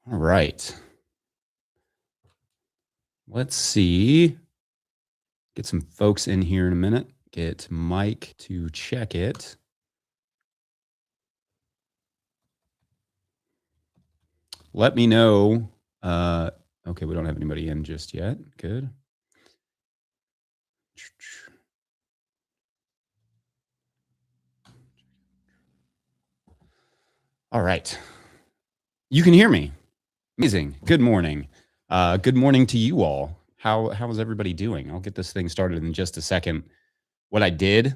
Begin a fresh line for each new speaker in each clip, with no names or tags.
All right. Let's see. Get some folks in here in a minute. Get Mike to check it. Let me know. Okay, we don't have anybody in just yet. Good. All right. You can hear me. Amazing. Good morning. Good morning to you all. How is everybody doing? I'll get this thing started in just a second. What I did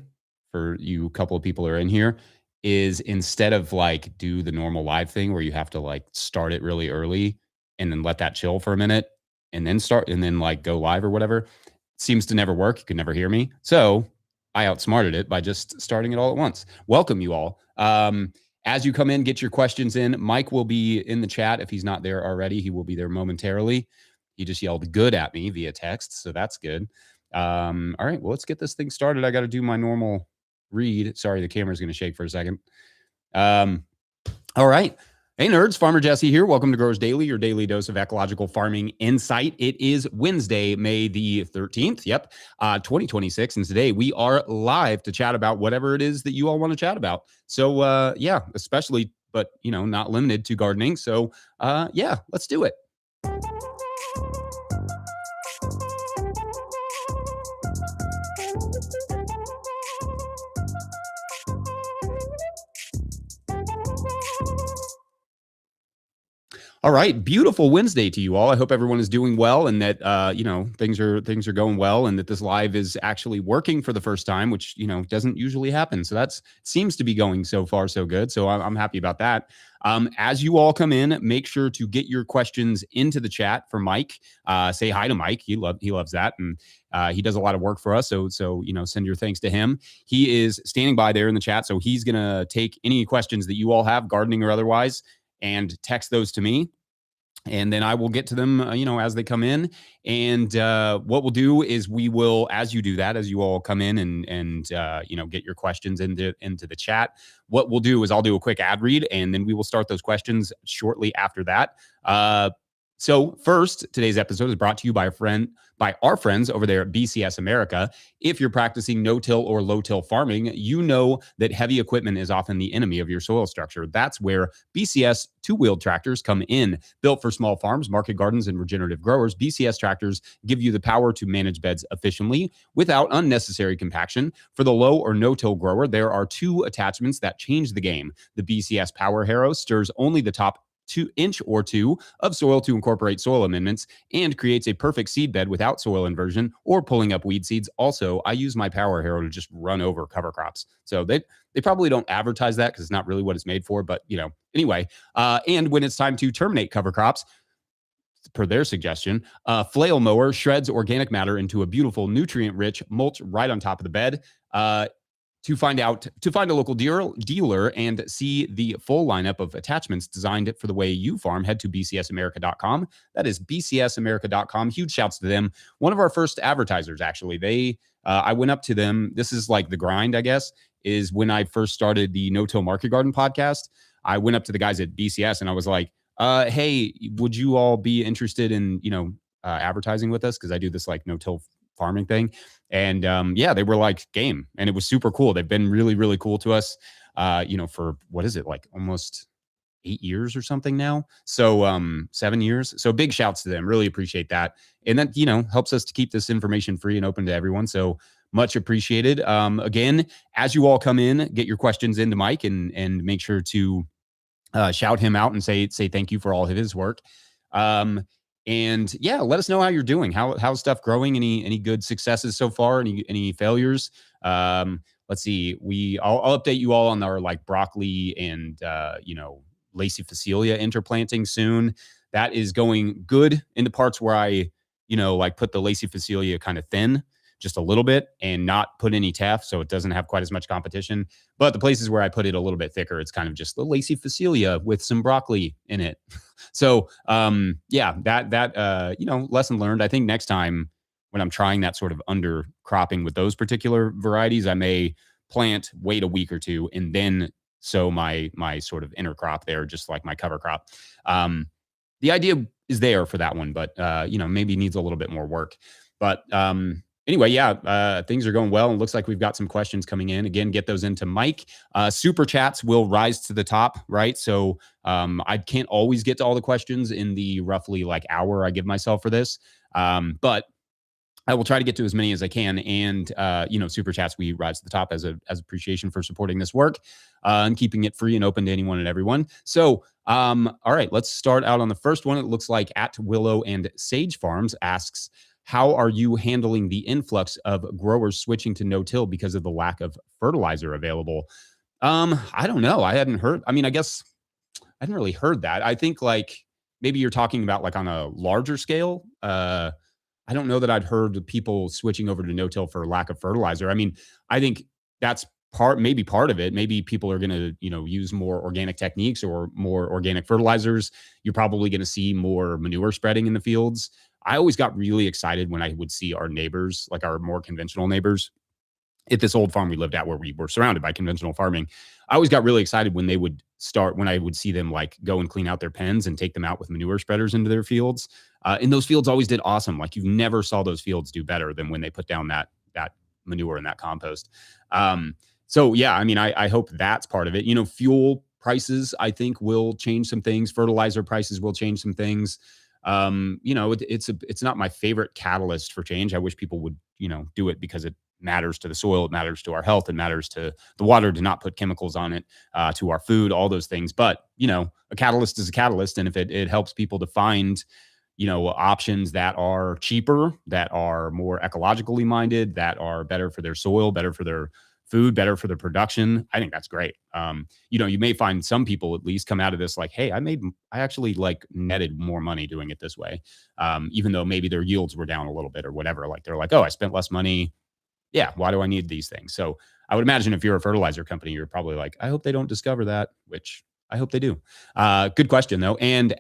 for you, couple of people are in here, is instead of like do the normal live thing where you have to like start it really early and then let that chill for a minute and then start and then like go live or whatever, seems to never work. You can never hear me. So I outsmarted it by just starting it all at once. Welcome you all. As you come in, get your questions in. Mike will be in the chat if he's not there already. He will be there momentarily. He just yelled good at me via text, so that's good. All right, well, let's get this thing started. I got to do my normal read. Sorry, the camera's going to shake for a second. All right. Hey, nerds. Farmer Jesse here. Welcome to Growers Daily, your daily dose of ecological farming insight. It is Wednesday, May the 13th. Yep, 2026. And today we are live to chat about whatever it is that you all want to chat about. So, yeah, especially, but, not limited to gardening. So, yeah, let's do it. All right, beautiful Wednesday to you all. I hope everyone is doing well and that things are going well and that this live is actually working for the first time, which doesn't usually happen. So that seems to be going so far so good. So I'm happy about that. As you all come in, make sure to get your questions into the chat for Mike. Say hi to Mike. He loves that, and he does a lot of work for us. So send your thanks to him. He is standing by there in the chat, so he's gonna take any questions that you all have, gardening or otherwise, and text those to me. And then I will get to them, as they come in. And what we'll do is we will, as you do that, as you all come in and get your questions into the chat, what we'll do is I'll do a quick ad read, and then we will start those questions shortly after that. So first, today's episode is brought to you by our friends over there at BCS America. If you're practicing no-till or low-till farming, you know that heavy equipment is often the enemy of your soil structure. That's where BCS two-wheeled tractors come in. Built for small farms, market gardens, and regenerative growers, BCS tractors give you the power to manage beds efficiently without unnecessary compaction. For the low or no-till grower, there are two attachments that change the game. The BCS Power Harrow stirs only the top 2-inch or 2 of soil to incorporate soil amendments and creates a perfect seed bed without soil inversion or pulling up weed seeds. Also, I use my Power Harrow to just run over cover crops. So they probably don't advertise that because it's not really what it's made for. But, anyway, and when it's time to terminate cover crops, per their suggestion, flail mower shreds organic matter into a beautiful nutrient-rich mulch right on top of the bed. To find a local dealer and see the full lineup of attachments designed for the way you farm, head to bcsamerica.com. That is bcsamerica.com. Huge shouts to them. One of our first advertisers, actually. I went up to them. This is like the grind, I guess, is when I first started the No-Till Market Garden podcast. I went up to the guys at BCS and I was like, hey, would you all be interested in, advertising with us? Because I do this like no-till farming thing. And they were like game, and it was super cool. They've been really, really cool to us, for what is it, like almost 8 years or something now. So 7 years. So big shouts to them. Really appreciate that. And that, helps us to keep this information free and open to everyone. So much appreciated. Again, as you all come in, get your questions into Mike and make sure to shout him out and say thank you for all of his work. And yeah, let us know how you're doing. How's stuff growing? Any good successes so far? Any failures? Let's see. I'll update you all on our like broccoli and Lacy Facilia interplanting soon. That is going good in the parts where I put the Lacy Facilia kind of thin, just a little bit, and not put any teff, so it doesn't have quite as much competition. But the places where I put it a little bit thicker, it's kind of just the Lacy Facilia with some broccoli in it. So that lesson learned. I think next time when I'm trying that sort of undercropping with those particular varieties, I may wait a week or two, and then sow my sort of intercrop there, just like my cover crop. the idea is there for that one, but maybe needs a little bit more work. But anyway, yeah, things are going well, and looks like we've got some questions coming in. Again, get those into Mike. Super chats will rise to the top, right? So I can't always get to all the questions in the roughly like hour I give myself for this, but I will try to get to as many as I can. And, super chats, we rise to the top as appreciation for supporting this work and keeping it free and open to anyone and everyone. So, all right, let's start out on the first one. It looks like at Willow and Sage Farms asks, how are you handling the influx of growers switching to no-till because of the lack of fertilizer available? I don't know. I hadn't heard. I mean, I guess I hadn't really heard that. I think like maybe you're talking about like on a larger scale. I don't know that I'd heard people switching over to no-till for lack of fertilizer. I mean, I think that's maybe part of it. Maybe people are going to, use more organic techniques or more organic fertilizers. You're probably going to see more manure spreading in the fields. I always got really excited when I would see our neighbors, like our more conventional neighbors, at this old farm we lived at where we were surrounded by conventional farming. I always got really excited when they would start, when I would see them like go and clean out their pens and take them out with manure spreaders into their fields. And those fields always did awesome. Like you never saw those fields do better than when they put down that manure and that compost. So yeah, I mean, I hope that's part of it. Fuel prices, I think, will change some things. Fertilizer prices will change some things. It's not my favorite catalyst for change. I wish people would, do it because it matters to the soil, it matters to our health, it matters to the water, to not put chemicals on it, to our food, all those things. But a catalyst is a catalyst, and if it helps people to find options that are cheaper, that are more ecologically minded, that are better for their soil, better for their food, better for their production, I think that's great. You may find some people at least come out of this like, hey, I actually like netted more money doing it this way, even though maybe their yields were down a little bit or whatever. Like they're like, oh, I spent less money. Yeah, why do I need these things? So I would imagine if you're a fertilizer company, you're probably like, I hope they don't discover that, which I hope they do. Good question, though. And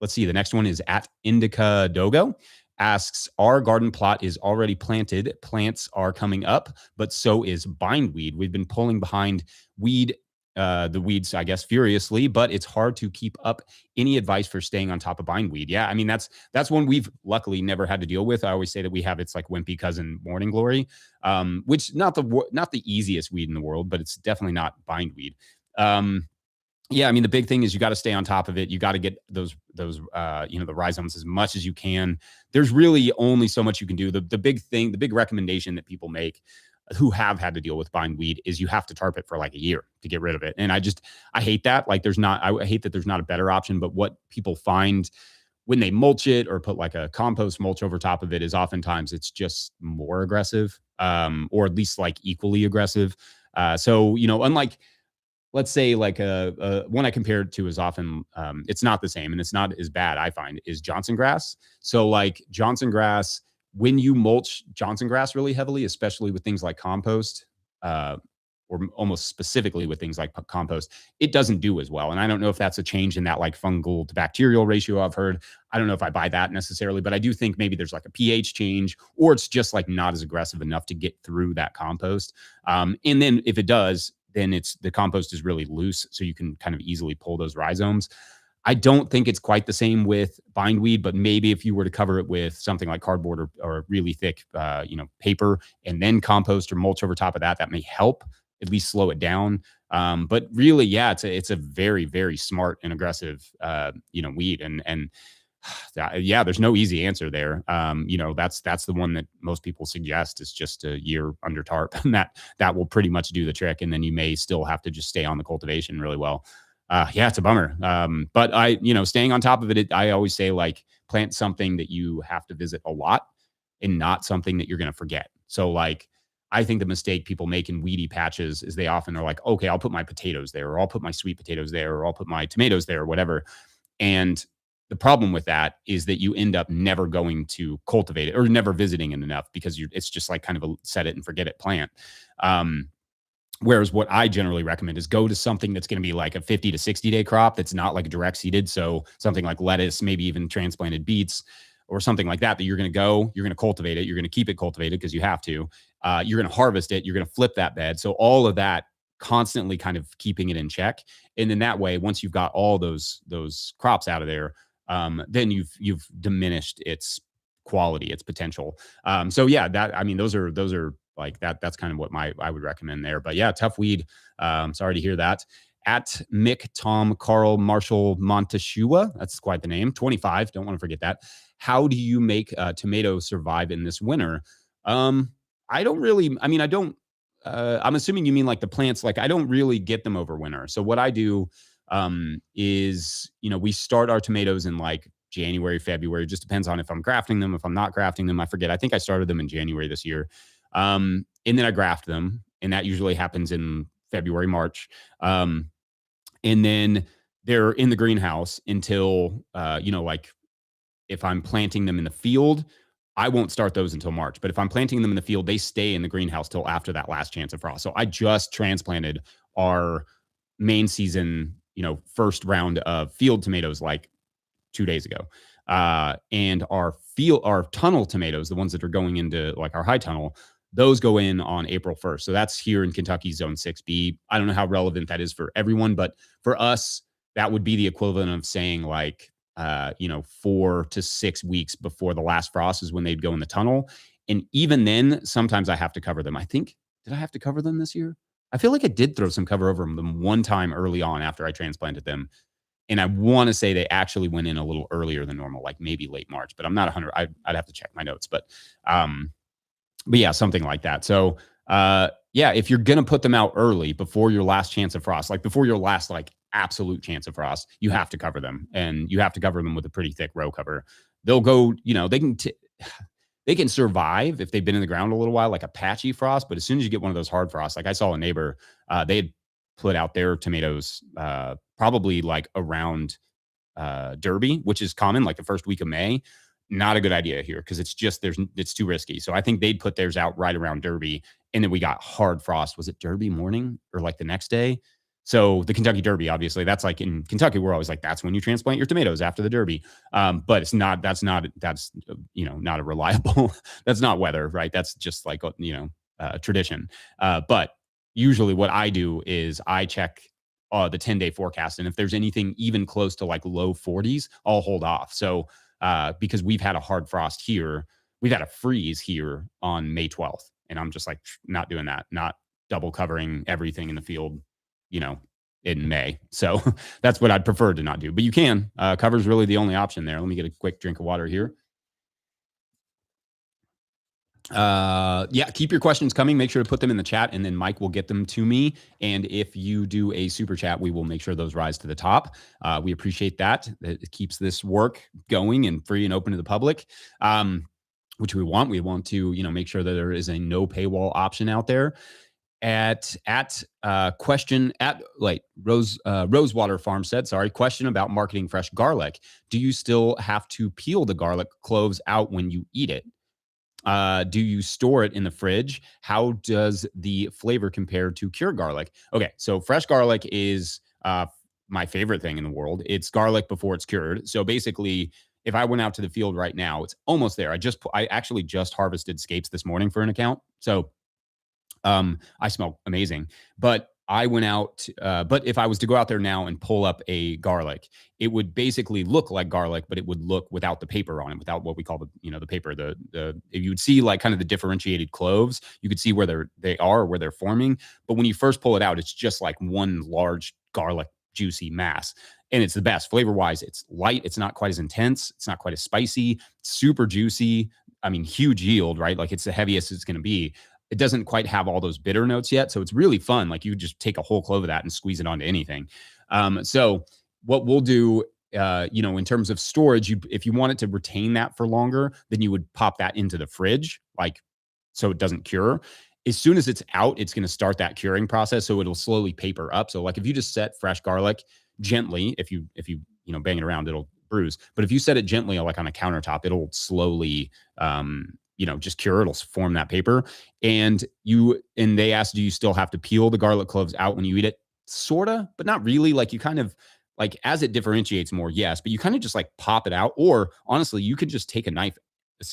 let's see, the next one is at Indica Dogo asks, our garden plot is already planted. Plants are coming up, but so is bindweed. We've been pulling behind the weeds, I guess, furiously, but it's hard to keep up. Any advice for staying on top of bindweed? Yeah, I mean, that's one we've luckily never had to deal with. I always say that we have its like wimpy cousin morning glory, which not the easiest weed in the world, but it's definitely not bindweed. Yeah, I mean, the big thing is you got to stay on top of it. You got to get those the rhizomes as much as you can. There's really only so much you can do. The big recommendation that people make who have had to deal with bindweed is you have to tarp it for like a year to get rid of it. And I hate that. Like I hate that there's not a better option, but what people find when they mulch it or put like a compost mulch over top of it is oftentimes it's just more aggressive, or at least like equally aggressive. So, unlike, let's say like a one I compare it to is often, it's not the same and it's not as bad, I find, is Johnson grass. So like Johnson grass, when you mulch Johnson grass really heavily, especially with things like compost, or almost specifically with things like compost, it doesn't do as well. And I don't know if that's a change in that like fungal to bacterial ratio I've heard. I don't know if I buy that necessarily, but I do think maybe there's like a pH change, or it's just like not as aggressive enough to get through that compost. And then if it does, then the compost is really loose, so you can kind of easily pull those rhizomes. I don't think it's quite the same with bindweed, but maybe if you were to cover it with something like cardboard or really thick, paper, and then compost or mulch over top of that, that may help at least slow it down. But really, yeah, it's a very, very smart and aggressive, weed. And yeah, there's no easy answer there. That's the one that most people suggest is just a year under tarp, and that will pretty much do the trick. And then you may still have to just stay on the cultivation really well. Yeah, it's a bummer. But staying on top of it, I always say like plant something that you have to visit a lot and not something that you're going to forget. So like, I think the mistake people make in weedy patches is they often are like, okay, I'll put my potatoes there, or I'll put my sweet potatoes there, or I'll put my tomatoes there, or whatever. And the problem with that is that you end up never going to cultivate it or never visiting it enough because it's just like kind of a set it and forget it plant. Whereas what I generally recommend is go to something that's going to be like a 50 to 60 day crop that's not like direct seeded. So something like lettuce, maybe even transplanted beets or something like that you're going to cultivate it. You're going to keep it cultivated because you have to. You're going to harvest it. You're going to flip that bed. So all of that constantly kind of keeping it in check. And then that way, once you've got all those crops out of there, then you've diminished its quality, its potential. So yeah, that I mean, those are like that's kind of what I would recommend there. But yeah, tough weed. Sorry to hear that. At Mick, Tom, Carl, Marshall, Monteshua, that's quite the name. 25. Don't want to forget that. How do you make tomatoes survive in this winter? Um, I don't really. I mean, I don't. I'm assuming you mean like the plants. Like I don't really get them over winter. So what I do is, we start our tomatoes in like January, February. It just depends on if I'm grafting them, if I'm not grafting them. I forget. I think I started them in January this year. And then I graft them, and that usually happens in February, March. And then they're in the greenhouse until, like if I'm planting them in the field, I won't start those until March. But if I'm planting them in the field, they stay in the greenhouse till after that last chance of frost. So I just transplanted our main season, first round of field tomatoes like 2 days ago. And our tunnel tomatoes, the ones that are going into like our high tunnel, those go in on April 1st. So that's here in Kentucky zone 6B. I don't know how relevant that is for everyone, but for us, that would be the equivalent of saying like, 4 to 6 weeks before the last frost is when they'd go in the tunnel. And even then, sometimes I have to cover them. I think, did I have to cover them this year? I feel like I did throw some cover over them one time early on after I transplanted them. And I want to say they actually went in a little earlier than normal, like maybe late March, but I'm not 100. I'd have to check my notes, but yeah, something like that. So, yeah, if you're going to put them out early before your last chance of frost, like before your last, like absolute chance of frost, you have to cover them, and you have to cover them with a pretty thick row cover. They'll go, they can survive if they've been in the ground a little while, like a patchy frost. But as soon as you get one of those hard frosts, like I saw a neighbor, they had put out their tomatoes probably like around Derby, which is common, like the first week of May. Not a good idea here because it's too risky. So I think they'd put theirs out right around Derby, and then we got hard frost. Was it Derby morning or like the next day? So the Kentucky Derby, obviously, that's like in Kentucky, we're always like, that's when you transplant your tomatoes after the Derby. But it's not, that's not a reliable, that's not weather, right? That's just like, tradition. But usually what I do is I check the 10-day forecast. And if there's anything even close to like low 40s, I'll hold off. So, because we've had a hard frost here, we've had a freeze here on May 12th. And I'm just like, not doing that, not double covering everything in the field, in May. So that's what I'd prefer to not do. But you can. Cover is really the only option there. Let me get a quick drink of water here. Yeah, keep your questions coming. Make sure to put them in the chat, and then Mike will get them to me. And if you do a super chat, we will make sure those rise to the top. We appreciate that. It keeps this work going and free and open to the public, which we want. We want to, make sure that there is a no paywall option out there. Question at like Rosewater Farmstead. Sorry, question about marketing fresh garlic. Do you still have to peel the garlic cloves out when you eat it? Do you store it in the fridge? How does the flavor compare to cured garlic? Okay, so fresh garlic is my favorite thing in the world. It's garlic before it's cured. So basically, if I went out to the field right now, it's almost there. I actually just harvested scapes this morning for an account. So I smell amazing. But I went out, but if I was to go out there now and pull up a garlic, it would basically look like garlic, but it would look without the paper on it, without what we call the paper. You would see like kind of the differentiated cloves. You could see where they are, where they're forming. But when you first pull it out, it's just like one large garlic juicy mass. And it's the best flavor wise. It's light. It's not quite as intense. It's not quite as spicy. Super juicy. I mean, huge yield, right? Like it's the heaviest it's going to be. It doesn't quite have all those bitter notes yet. So it's really fun. Like you just take a whole clove of that and squeeze it onto anything. So what we'll do, in terms of storage, if you want it to retain that for longer, then you would pop that into the fridge, like, so it doesn't cure. As soon as it's out, it's going to start that curing process. So it'll slowly paper up. So like if you just set fresh garlic gently, if you bang it around, it'll bruise. But if you set it gently, like on a countertop, it'll slowly, just cure. It'll form that paper. And they asked, do you still have to peel the garlic cloves out when you eat it? Sorta, but not really. Like you kind of like, as it differentiates more, yes, but you kind of just like pop it out. Or honestly, you could just take a knife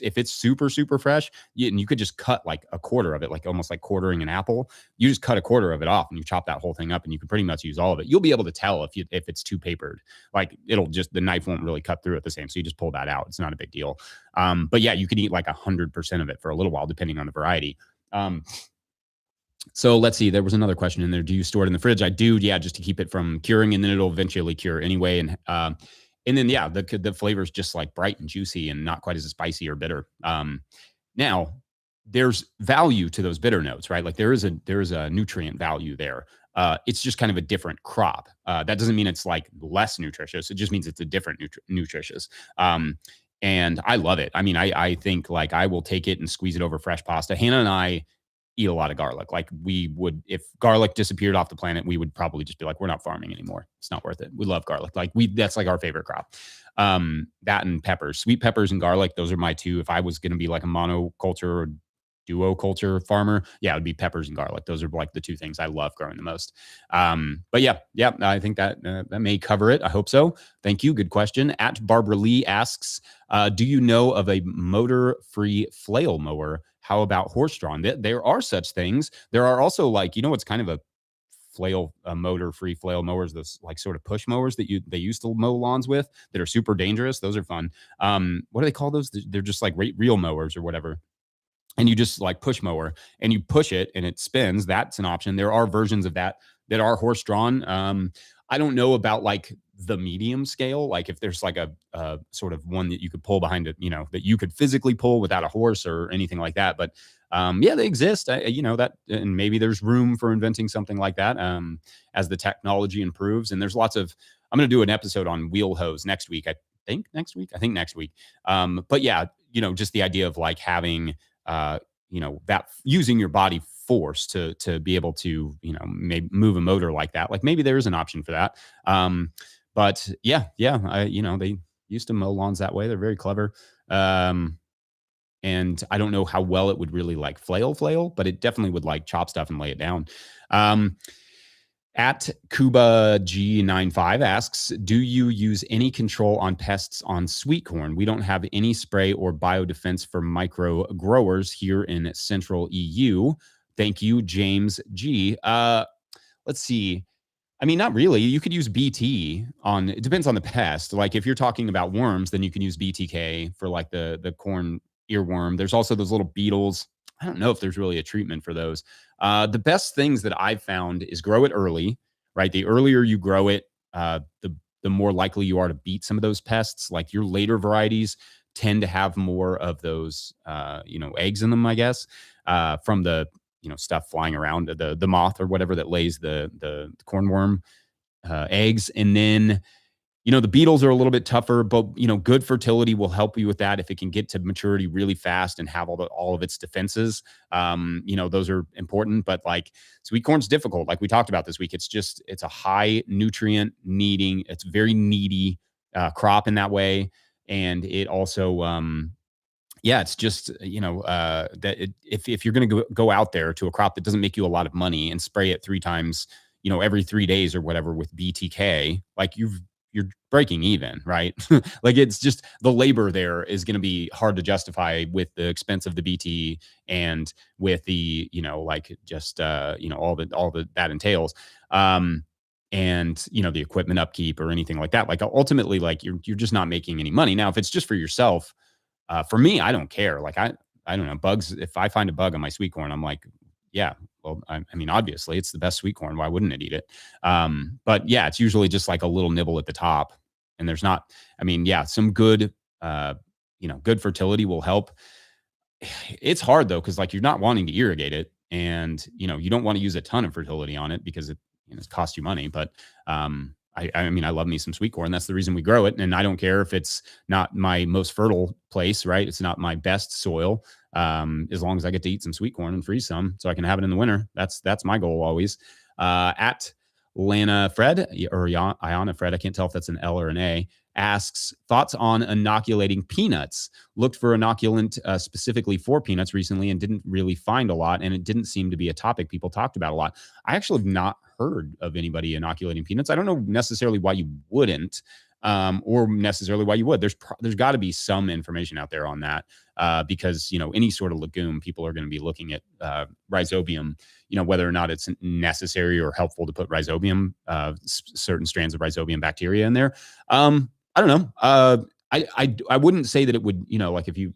if it's super, super fresh, and you could just cut like a quarter of it, like almost like quartering an apple. You just cut a quarter of it off and you chop that whole thing up and you can pretty much use all of it. You'll be able to tell if it's too papered. Like it'll just, the knife won't really cut through it the same. So you just pull that out. It's not a big deal. But yeah, you could eat like 100% of it for a little while, depending on the variety. So let's see. There was another question in there. Do you store it in the fridge? I do. Yeah, just to keep it from curing, and then it'll eventually cure anyway. And then yeah, the flavor's just like bright and juicy and not quite as spicy or bitter. Now there's value to those bitter notes, right? Like there is a nutrient value there. It's just kind of a different crop. That doesn't mean it's like less nutritious. It just means it's a different nutritious. And I love it. I mean, I think like I will take it and squeeze it over fresh pasta. Hannah and I eat a lot of garlic. Like we would, if garlic disappeared off the planet, we would probably just be like, we're not farming anymore. It's not worth it. We love garlic. Like that's like our favorite crop. That and peppers, sweet peppers and garlic. Those are my two. If I was going to be like a monoculture or duo culture farmer, yeah, it would be peppers and garlic. Those are like the two things I love growing the most. But yeah, I think that that may cover it. I hope so. Thank you. Good question. At Barbara Lee asks, do you know of a motor-free flail mower? How about horse-drawn? There are such things. There are also like, what's kind of a motor-free flail mowers, those like sort of push mowers that they used to mow lawns with that are super dangerous. Those are fun. What do they call those? They're just like real mowers or whatever. And you just like push mower and you push it and it spins. That's an option. There are versions of that are horse drawn. I don't know about like the medium scale. Like if there's like a sort of one that you could pull behind it, that you could physically pull without a horse or anything like that. But yeah, they exist. That, and maybe there's room for inventing something like that as the technology improves. And there's lots of, I'm going to do an episode on wheel hose next week. I think next week. But yeah, just the idea of like having, that using your body force to be able to, maybe move a motor like that. Like maybe there is an option for that. But yeah, they used to mow lawns that way. They're very clever. And I don't know how well it would really like flail, but it definitely would like chop stuff and lay it down. At Kuba G95 asks, do you use any control on pests on sweet corn? We don't have any spray or biodefense for micro growers here in central EU. Thank you, James G. Let's see. I mean, not really. You could use BT it depends on the pest. Like if you're talking about worms, then you can use BTK for like the corn earworm. There's also those little beetles. I don't know if there's really a treatment for those. The best things that I've found is grow it early, right? The earlier you grow it, the more likely you are to beat some of those pests. Like your later varieties tend to have more of those, eggs in them, I guess, from the, stuff flying around, the moth or whatever that lays the cornworm eggs. And then, the beetles are a little bit tougher, but, good fertility will help you with that. If it can get to maturity really fast and have all of its defenses, those are important. But like sweet corn's difficult. Like we talked about this week, it's a high nutrient needing, it's very needy crop in that way. And it also, it's just, if you're going to go out there to a crop that doesn't make you a lot of money and spray it 3 times, every 3 days or whatever with BTK, like you're breaking even, right? Like it's just the labor there is going to be hard to justify with the expense of the BT and with the, all that entails. And, the equipment upkeep or anything like that. Like ultimately, like you're just not making any money. Now, if it's just for yourself, for me, I don't care. Like I don't know, bugs. If I find a bug on my sweet corn, I'm like, yeah, well, I mean, obviously it's the best sweet corn. Why wouldn't it eat it? But yeah, it's usually just like a little nibble at the top. And there's not, some good, good fertility will help. It's hard though, because like you're not wanting to irrigate it and, you don't want to use a ton of fertility on it because it costs you money. But I love me some sweet corn. That's the reason we grow it. And I don't care if it's not my most fertile place, right? It's not my best soil. As long as I get to eat some sweet corn and freeze some so I can have it in the winter. That's my goal always. At Lana Fred or Iana Fred, I can't tell if that's an L or an A, asks thoughts on inoculating peanuts. Looked for inoculant specifically for peanuts recently and didn't really find a lot. And it didn't seem to be a topic people talked about a lot. I actually have not heard of anybody inoculating peanuts. I don't know necessarily why you wouldn't. or necessarily why you would. There's got to be some information out there on that, because any sort of legume, people are going to be looking at rhizobium. Whether or not it's necessary or helpful to put rhizobium, certain strands of rhizobium bacteria in there. I don't know. I wouldn't say that it would. Like if you,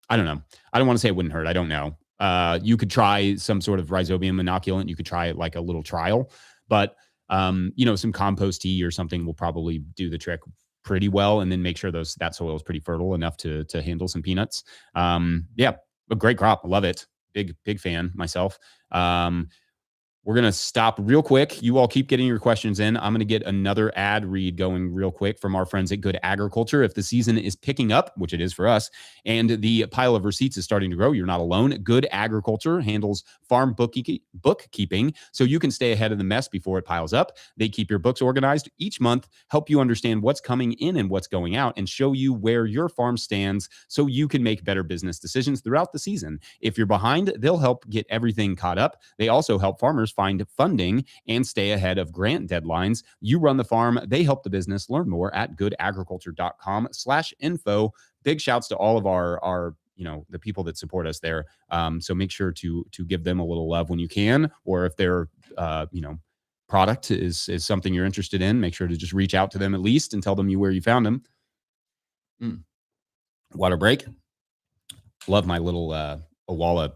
I don't know. I don't want to say it wouldn't hurt. I don't know. You could try some sort of rhizobium inoculant. You could try it like a little trial, but some compost tea or something will probably do the trick pretty well, and then make sure that soil is pretty fertile enough to handle some peanuts. Yeah, a great crop. I love it. Big fan myself. We're going to stop real quick. You all keep getting your questions in. I'm going to get another ad read going real quick from our friends at Good Agriculture. If the season is picking up, which it is for us, and the pile of receipts is starting to grow, you're not alone. Good Agriculture handles farm bookkeeping, so you can stay ahead of the mess before it piles up. They keep your books organized each month, help you understand what's coming in and what's going out, and show you where your farm stands so you can make better business decisions throughout the season. If you're behind, they'll help get everything caught up. They also help farmers find funding and stay ahead of grant deadlines. You run the farm, they help the business. Learn more at goodagriculture.com/info. Big shouts to all of our the people that support us there. So make sure to give them a little love when you can, or if their product is something you're interested in, make sure to just reach out to them at least and tell them where you found them. Water break. Love my little Awala,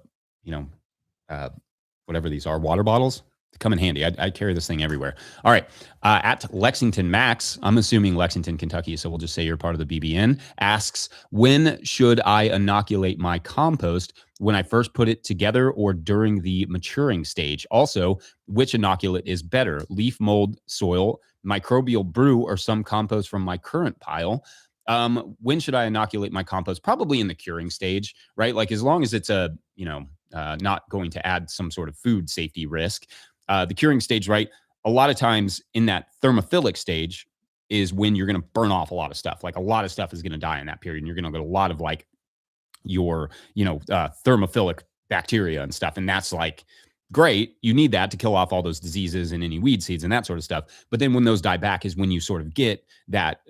whatever these are, water bottles. They come in handy. I carry this thing everywhere. All right. At Lexington Max, I'm assuming Lexington, Kentucky, so we'll just say you're part of the BBN, asks, when should I inoculate my compost? When I first put it together or during the maturing stage? Also, which inoculant is better? Leaf mold, soil, microbial brew, or some compost from my current pile? When should I inoculate my compost? Probably in the curing stage, right? Like as long as it's not going to add some sort of food safety risk. The curing stage, right? A lot of times in that thermophilic stage is when you're going to burn off a lot of stuff. Like a lot of stuff is going to die in that period. And you're going to get a lot of like your, thermophilic bacteria and stuff. And that's like, great. You need that to kill off all those diseases and any weed seeds and that sort of stuff. But then when those die back is when you sort of get that,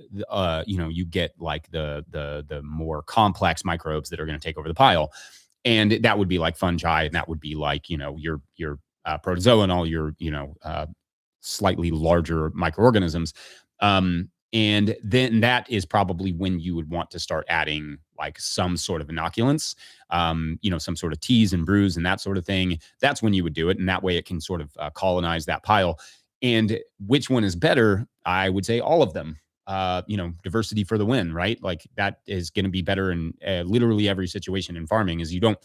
you get like the more complex microbes that are going to take over the pile. And that would be like fungi, and that would be like, your protozoa and all your, slightly larger microorganisms. And then that is probably when you would want to start adding like some sort of inoculants, some sort of teas and brews and that sort of thing. That's when you would do it. And that way it can sort of colonize that pile. And which one is better? I would say all of them. Diversity for the win, right? Like that is going to be better in literally every situation in farming. Is you don't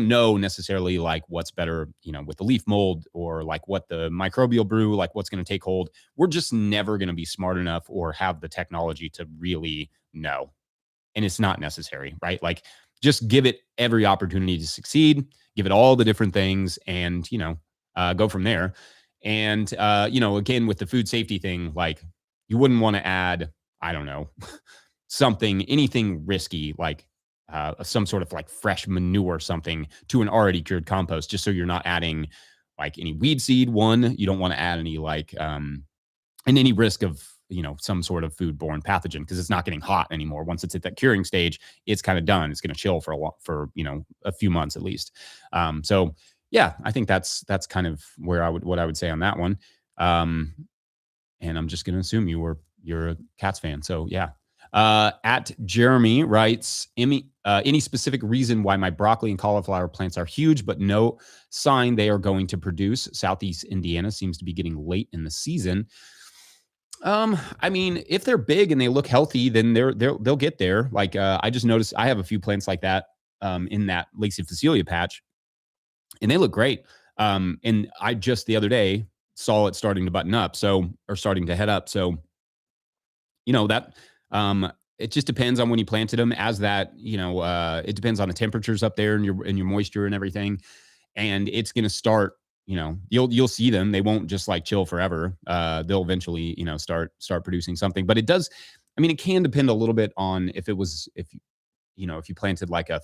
know necessarily like what's better, with the leaf mold or like what the microbial brew, like what's going to take hold. We're just never going to be smart enough or have the technology to really know. And it's not necessary, right? Like just give it every opportunity to succeed, give it all the different things and, go from there. And, again, with the food safety thing, like you wouldn't want to add, I don't know, anything risky, like some sort of like fresh manure or something to an already cured compost, just so you're not adding like any weed seed. One, you don't want to add any like, and any risk of, some sort of foodborne pathogen, because it's not getting hot anymore. Once it's at that curing stage, it's kind of done. It's going to chill for a few months at least. So yeah, I think that's kind of what I would say on that one. And I'm just going to assume you're a Cats fan. So yeah. At Jeremy writes, any specific reason why my broccoli and cauliflower plants are huge, but no sign they are going to produce? Southeast Indiana seems to be getting late in the season. I mean, if they're big and they look healthy, then they'll get there. Like, I just noticed I have a few plants like that, in that Lacey Facilia patch, and they look great. And I just the other day saw it starting to button up, or starting to head up. So, that, it just depends on when you planted them. As that, it depends on the temperatures up there and your moisture and everything. And it's going to start, you'll see them. They won't just like chill forever. They'll eventually, start producing something. But it does. I mean, it can depend a little bit on if you planted like a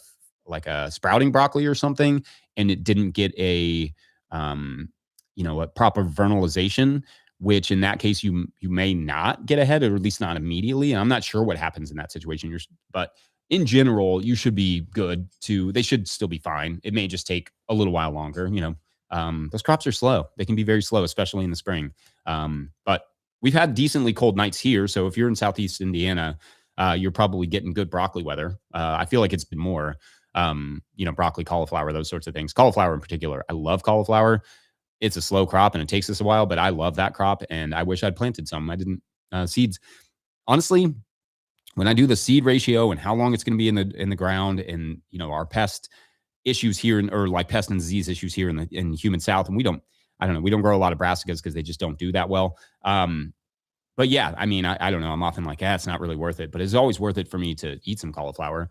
sprouting broccoli or something, and it didn't get a proper vernalization. which in that case you may not get ahead, or at least not immediately. And I'm not sure what happens in that situation. But in general, you should be good to. They should still be fine. It may just take a little while longer. Those crops are slow. They can be very slow, especially in the spring. But we've had decently cold nights here. So if you're in Southeast Indiana, you're probably getting good broccoli weather. I feel like it's been more, broccoli, cauliflower, those sorts of things. Cauliflower in particular. I love cauliflower. It's a slow crop and it takes us a while, but I love that crop and I wish I'd planted some. I didn't. Seeds. Honestly, when I do the seed ratio and how long it's going to be in the ground, and our pest issues here, or like pest and disease issues here in humid South, and we don't grow a lot of brassicas because they just don't do that well. But yeah, I mean, I don't know. I'm often like, it's not really worth it, but it's always worth it for me to eat some cauliflower,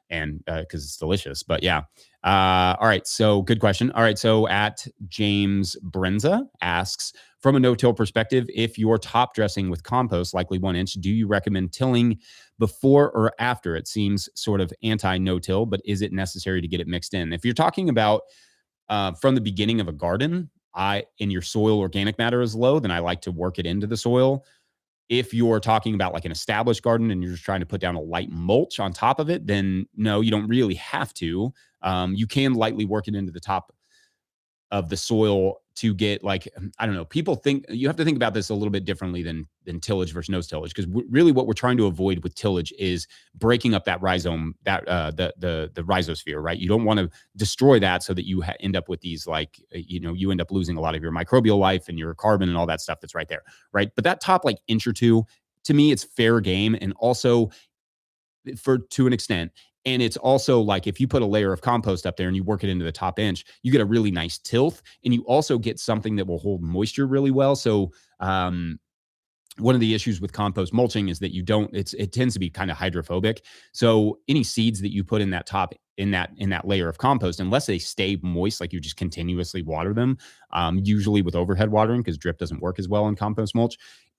and because it's delicious. But yeah. All right. So good question. All right. So at James Brenza asks, from a no-till perspective, if you're top dressing with compost, likely 1 inch, do you recommend tilling before or after? It seems sort of anti-no-till, but is it necessary to get it mixed in? If you're talking about from the beginning of a garden, and your soil organic matter is low, then I like to work it into the soil. If you're talking about like an established garden and you're just trying to put down a light mulch on top of it, then no, you don't really have to. You can lightly work it into the top of the soil to get, like, I don't know, people think you have to think about this a little bit differently than tillage versus no tillage, because really what we're trying to avoid with tillage is breaking up that rhizome, that the rhizosphere, right? You don't want to destroy that so that you end up with these, like, you end up losing a lot of your microbial life and your carbon and all that stuff that's right there, right? But that top like inch or two, to me, it's fair game, and also to an extent. And it's also like, if you put a layer of compost up there and you work it into the top inch, you get a really nice tilth, and you also get something that will hold moisture really well. So one of the issues with compost mulching is that it tends to be kind of hydrophobic. So any seeds that you put in that top, in that layer of compost, unless they stay moist, like you just continuously water them, usually with overhead watering, because drip doesn't work as well in compost mulch,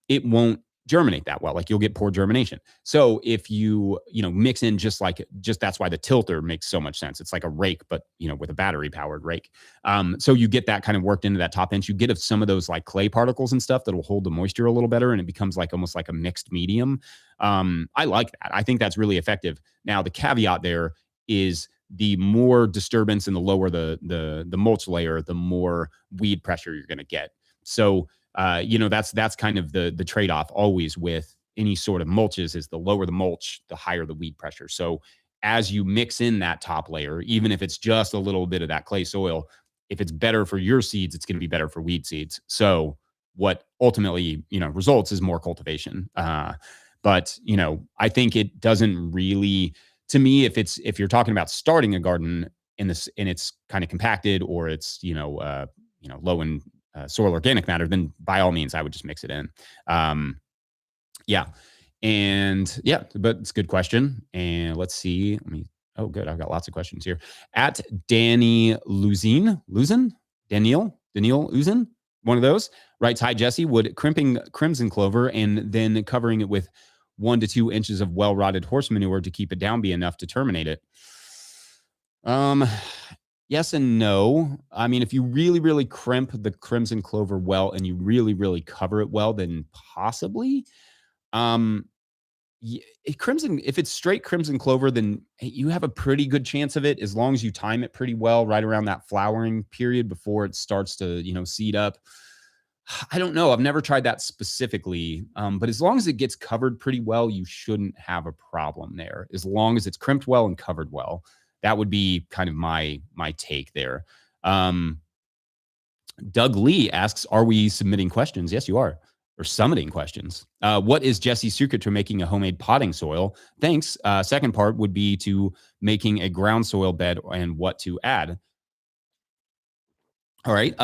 it won't germinate that well. Like, you'll get poor germination. So if you mix in just that's why the tilter makes so much sense. It's like a rake, but with a battery powered rake. So you get that kind of worked into that top inch. You get some of those like clay particles and stuff that will hold the moisture a little better, and it becomes like almost like a mixed medium. I like that. I think that's really effective. Now, the caveat there is, the more disturbance and the lower the mulch layer, the more weed pressure you're going to get. So that's kind of the trade-off always with any sort of mulches, is the lower the mulch, the higher the weed pressure. So as you mix in that top layer, even if it's just a little bit of that clay soil, if it's better for your seeds, it's going to be better for weed seeds. So what ultimately, results is more cultivation. But I think it doesn't really, to me, if you're talking about starting a garden and it's kind of compacted, or it's, low in soil organic matter, then by all means, I would just mix it in. Yeah. And yeah, but it's a good question. And let's see. Oh, good. I've got lots of questions here. At Danny Daniel Uzin, one of those, writes, hi, Jesse, would crimping crimson clover and then covering it with 1 to 2 inches of well-rotted horse manure to keep it down be enough to terminate it? Yes and no. I mean, if you really, really crimp the crimson clover well and you really, really cover it well, then possibly. If it's straight crimson clover, then you have a pretty good chance of it, as long as you time it pretty well right around that flowering period before it starts to, seed up. I don't know. I've never tried that specifically. But as long as it gets covered pretty well, you shouldn't have a problem there, as long as it's crimped well and covered well. That would be kind of my take there. Doug Lee asks, are we submitting questions? Yes, you are. Or summiting questions. What is Jesse's secret to making a homemade potting soil? Thanks. Second part would be to making a ground soil bed and what to add. All right.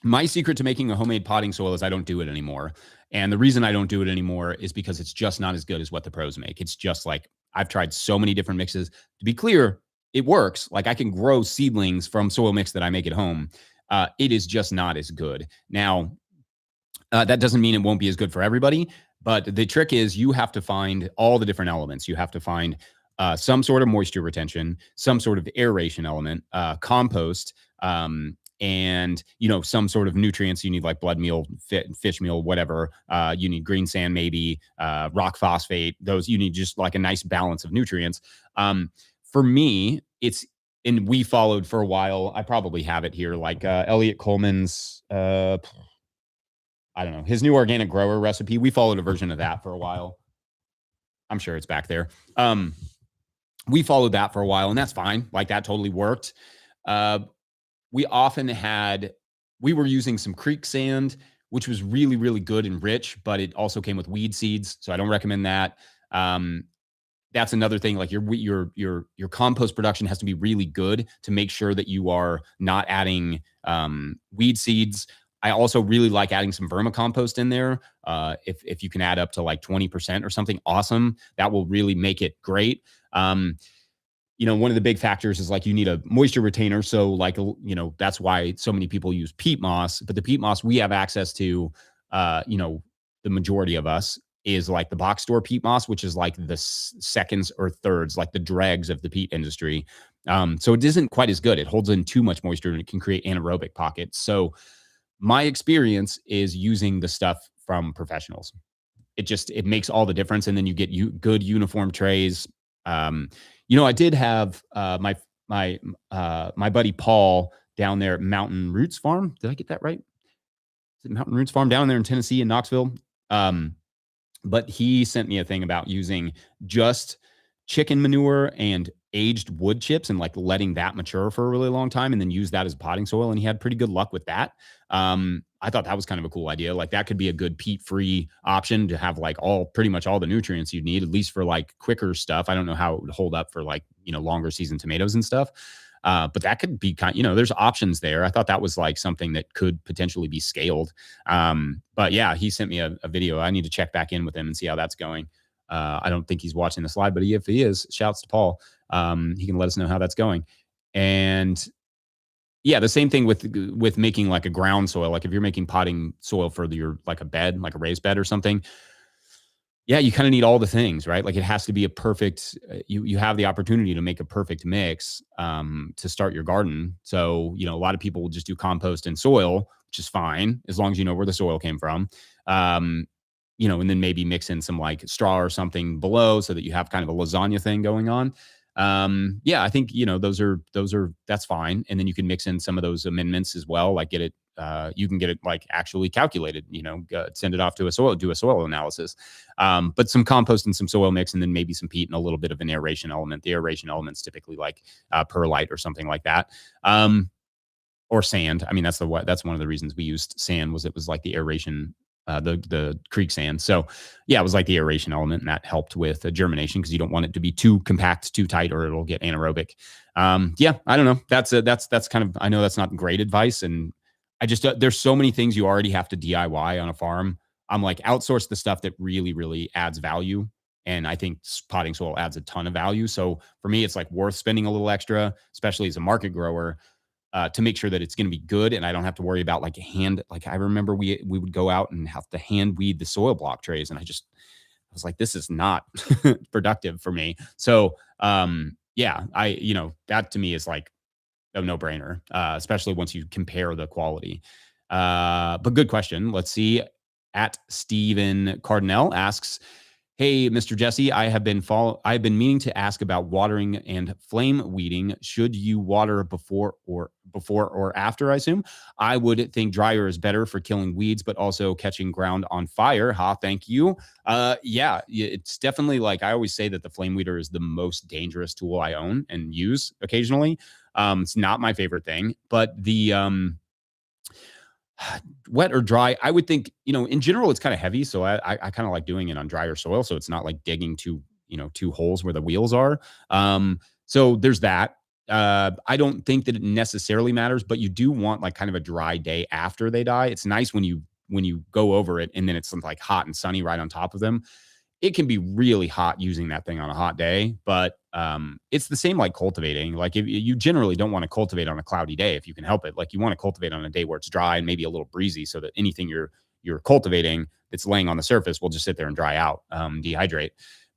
My secret to making a homemade potting soil is I don't do it anymore. And the reason I don't do it anymore is because it's just not as good as what the pros make. It's just like, I've tried so many different mixes. To be clear, it works. Like, I can grow seedlings from soil mix that I make at home. It is just not as good. Now, that doesn't mean it won't be as good for everybody, but the trick is you have to find all the different elements. You have to find some sort of moisture retention, some sort of aeration element, compost, and, you know, some sort of nutrients. You need like blood meal, fish meal, whatever. You need green sand, maybe rock phosphate. Those you need just like a nice balance of nutrients. For me, and we followed for a while. I probably have it here, like Elliot Coleman's, I don't know, his new organic grower recipe. We followed a version of that for a while. I'm sure it's back there. We followed that for a while, and that's fine. Like that totally worked. We were using some creek sand, which was really, really good and rich, but it also came with weed seeds. So I don't recommend that. That's another thing. Like your compost production has to be really good to make sure that you are not adding weed seeds. I also really like adding some vermicompost in there. If you can add up to like 20% or something, awesome. That will really make it great. You know, one of the big factors is like you need a moisture retainer. So like, you know, that's why so many people use peat moss. But the peat moss we have access to, you know, the majority of us is like the box store peat moss, which is like the seconds or thirds, like the dregs of the peat industry. So it isn't quite as good. It holds in too much moisture and it can create anaerobic pockets. So my experience is using the stuff from professionals. It makes all the difference. And then you get good uniform trays. You know, I did have my buddy Paul down there at Mountain Roots Farm. Did I get that right? Is it Mountain Roots Farm down there in Tennessee in Knoxville? But he sent me a thing about using just chicken manure and aged wood chips and like letting that mature for a really long time and then use that as potting soil. And he had pretty good luck with that. I thought that was kind of a cool idea. Like that could be a good peat-free option to have like pretty much all the nutrients you need, at least for like quicker stuff. I don't know how it would hold up for like, you know, longer season tomatoes and stuff. But that could be you know, there's options there. I thought that was like something that could potentially be scaled. But yeah, he sent me a video. I need to check back in with him and see how that's going. I don't think he's watching the slide, but if he is, shouts to Paul. He can let us know how that's going. And yeah, the same thing with making like a ground soil. Like if you're making potting soil for your like a bed, like a raised bed or something, yeah, you kind of need all the things, right? Like it has to be a perfect. You have the opportunity to make a perfect mix to start your garden. So you know, a lot of people will just do compost and soil, which is fine as long as you know where the soil came from. You know, and then maybe mix in some like straw or something below so that you have kind of a lasagna thing going on. Yeah, I think, you know, that's fine. And then you can mix in some of those amendments as well. Like you can get it like actually calculated, you know, send it off to do a soil analysis. But some compost and some soil mix, and then maybe some peat and a little bit of an aeration element. The aeration element's typically like perlite or something like that. Or sand. I mean, that's one of the reasons we used sand was it was like the aeration the creek sand. So yeah, it was like the aeration element, and that helped with germination because you don't want it to be too compact, too tight, or it'll get anaerobic. Yeah, I don't know. That's kind of, I know that's not great advice. And I just, there's so many things you already have to DIY on a farm. I'm like, outsource the stuff that really, really adds value. And I think potting soil adds a ton of value. So for me, it's like worth spending a little extra, especially as a market grower, to make sure that it's going to be good. And I don't have to worry about like I remember we would go out and have to hand weed the soil block trays. And I was like, this is not productive for me. So, yeah, that to me is like a no brainer, especially once you compare the quality. But good question. Let's see. At Steven Cardinell asks, hey, Mr. Jesse, I've been meaning to ask about watering and flame weeding. Should you water before or after, I assume? I would think dryer is better for killing weeds, but also catching ground on fire. Thank you. Yeah, it's definitely like, I always say that the flame weeder is the most dangerous tool I own and use occasionally. It's not my favorite thing, but the wet or dry, I would think, in general, it's kind of heavy. So I kind of like doing it on drier soil. So it's not like digging two holes where the wheels are. So there's that. I don't think that it necessarily matters, but you do want like kind of a dry day after they die. It's nice when you go over it and then it's like hot and sunny right on top of them. It can be really hot using that thing on a hot day, but it's the same like cultivating. Like if you generally don't want to cultivate on a cloudy day if you can help it. Like you want to cultivate on a day where it's dry and maybe a little breezy so that anything you're cultivating that's laying on the surface will just sit there and dry out, dehydrate.